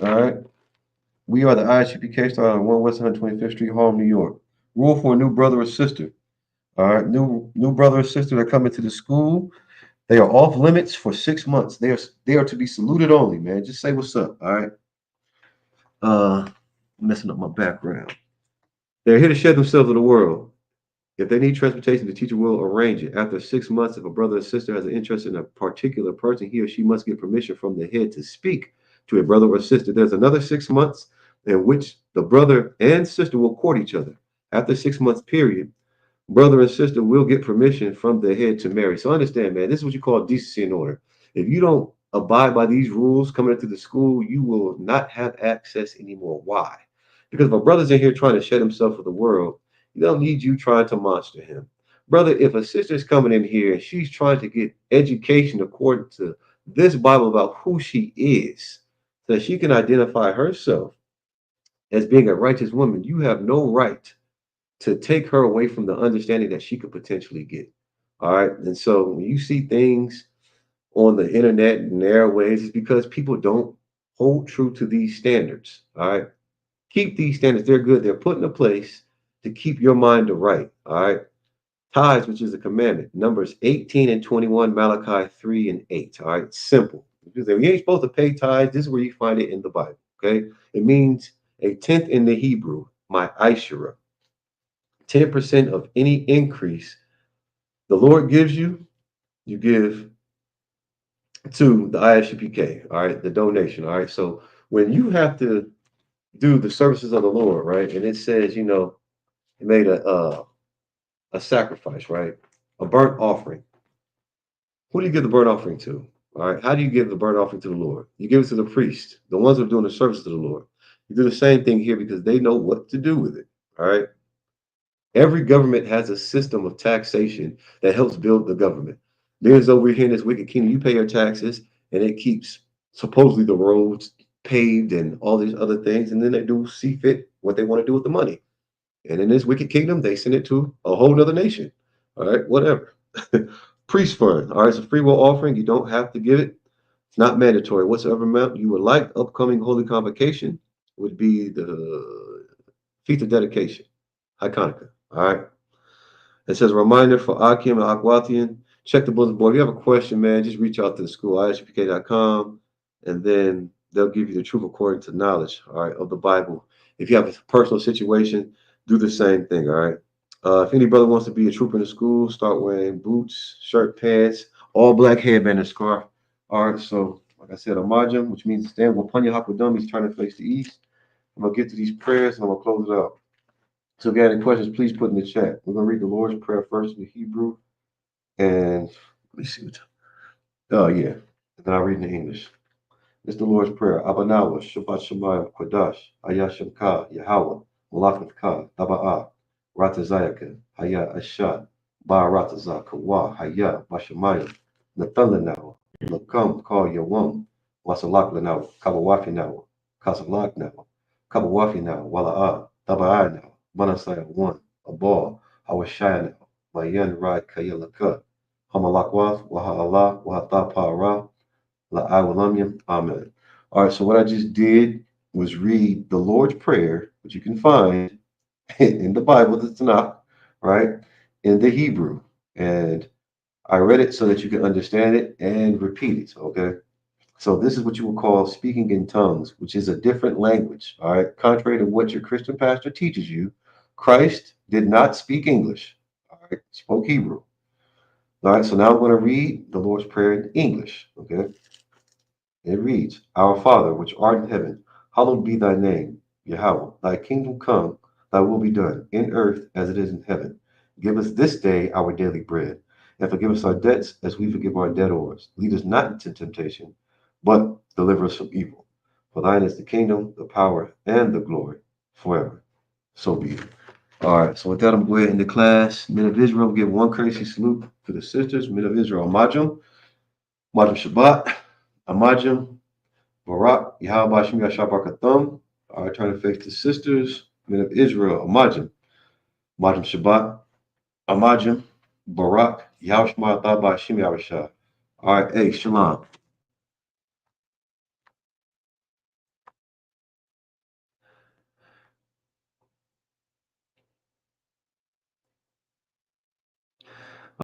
A: All right. We are the ISUPK started on 1 West 125th Street, Harlem, New York. Rule for a new brother or sister. All right. New brother or sister that come into the school. They are off limits for 6 months. They are to be saluted only, man. Just say what's up. All right. Uh Messing up my background. They're here to share themselves with the world. If they need transportation, the teacher will arrange it. After 6 months, if a brother or sister has an interest in a particular person, he or she must get permission from the head to speak to a brother or sister. There's another 6 months in which the brother and sister will court each other. After 6 months period, brother and sister will get permission from the head to marry. So understand, man, this is what you call decency and order. If you don't abide by these rules coming into the school, you will not have access anymore. Why? Because if a brother's in here trying to shed himself for the world, he don't need you trying to monster him. Brother, if a sister's coming in here and she's trying to get education according to this Bible about who she is, so she can identify herself as being a righteous woman, you have no right to take her away from the understanding that she could potentially get. All right. And so when you see things on the internet and airways, it's because people don't hold true to these standards. All right. Keep these standards. They're good. They're put in a place to keep your mind right. All right. Tithes, which is a commandment. Numbers 18 and 21, Malachi 3 and 8. All right. Simple. You ain't supposed to pay tithes. This is where you find it in the Bible. Okay. It means a tenth in the Hebrew, my Ishara. 10% of any increase the Lord gives you, you give to the ISUPK, all right, the donation, all right. So when you have to do the services of the Lord, right, and it says, it made a sacrifice, right, a burnt offering. Who do you give the burnt offering to? All right, how do you give the burnt offering to the Lord? You give it to the priest, the ones who are doing the service to the Lord. You do the same thing here because they know what to do with it, all right. Every government has a system of taxation that helps build the government. There's over here in this wicked kingdom, you pay your taxes and it keeps supposedly the roads paved and all these other things. And then they do see fit what they want to do with the money. And in this wicked kingdom, they send it to a whole other nation. All right, whatever. Priest fund. All right, it's a free will offering. You don't have to give it. It's not mandatory. Whatsoever amount you would like, upcoming holy convocation would be the feast of dedication, Hanukkah. All right. It says a reminder for Akim and Akwathian. Check the bulletin board. If you have a question, man, just reach out to the school, isupk.com, and then they'll give you the truth according to knowledge, all right, of the Bible. If you have a personal situation, do the same thing, all right. If any brother wants to be a trooper in the school, start wearing boots, shirt, pants, all black headband and scarf. All right, so like I said, a margin, which means stand Wapanya Hakwadum, he's trying to face the east. I'm gonna get to these prayers and I'm gonna close it out. So if you have any questions, please put in the chat. We're gonna read the Lord's Prayer first in the Hebrew, and let me see what. Oh yeah, and then I'll read in the English. It's the Lord's Prayer. Abanawa, Shabbat Shemayim, Kodash, Ayashim Ka, Yahweh, Malakat Ka, Taba'a, Ratazayaka, Haya Ashat, Ba Rataza, Kawa, Haya, Bashamayim, Nathalanao, Lakam, Call Yawam, Wasalak Lanao, Kabawafi now, Kasalak now, Kabawafi now, Wala'a, Taba'a now, Manasaya 1, Abal, Hawashaya now, Mayan Rad Kayalaka, Hamalakwath, Waha'Allah, Wahatapa Ra, La'awalamyam. Amen. All right, so what I just did was read the Lord's Prayer, which you can find in the Bible, the Tanakh, right, in the Hebrew. And I read it so that you can understand it and repeat it, okay? So this is what you will call speaking in tongues, which is a different language, all right? Contrary to what your Christian pastor teaches you, Christ did not speak English, all right? He spoke Hebrew. All right, so now I'm going to read the Lord's Prayer in English, okay? It reads, Our Father, which art in heaven, hallowed be thy name, Yahweh. Thy kingdom come, thy will be done, in earth as it is in heaven. Give us this day our daily bread, and forgive us our debts as we forgive our debtors. Lead us not into temptation, but deliver us from evil. For thine is the kingdom, the power, and the glory forever. So be it. All right, so with that, I'm going to go ahead into class. Men of Israel, give one courtesy salute to the sisters. Men of Israel, Majum, Majum Shabbat, Amajim, Barak, Yahweh Shem Yashabakathum. I turn to face the sisters, men of Israel, Amajim, Majim Shabbat, Amajim, Barak, Yahweh Shema Thabah Shem Yahweh. All right, hey, Shalom.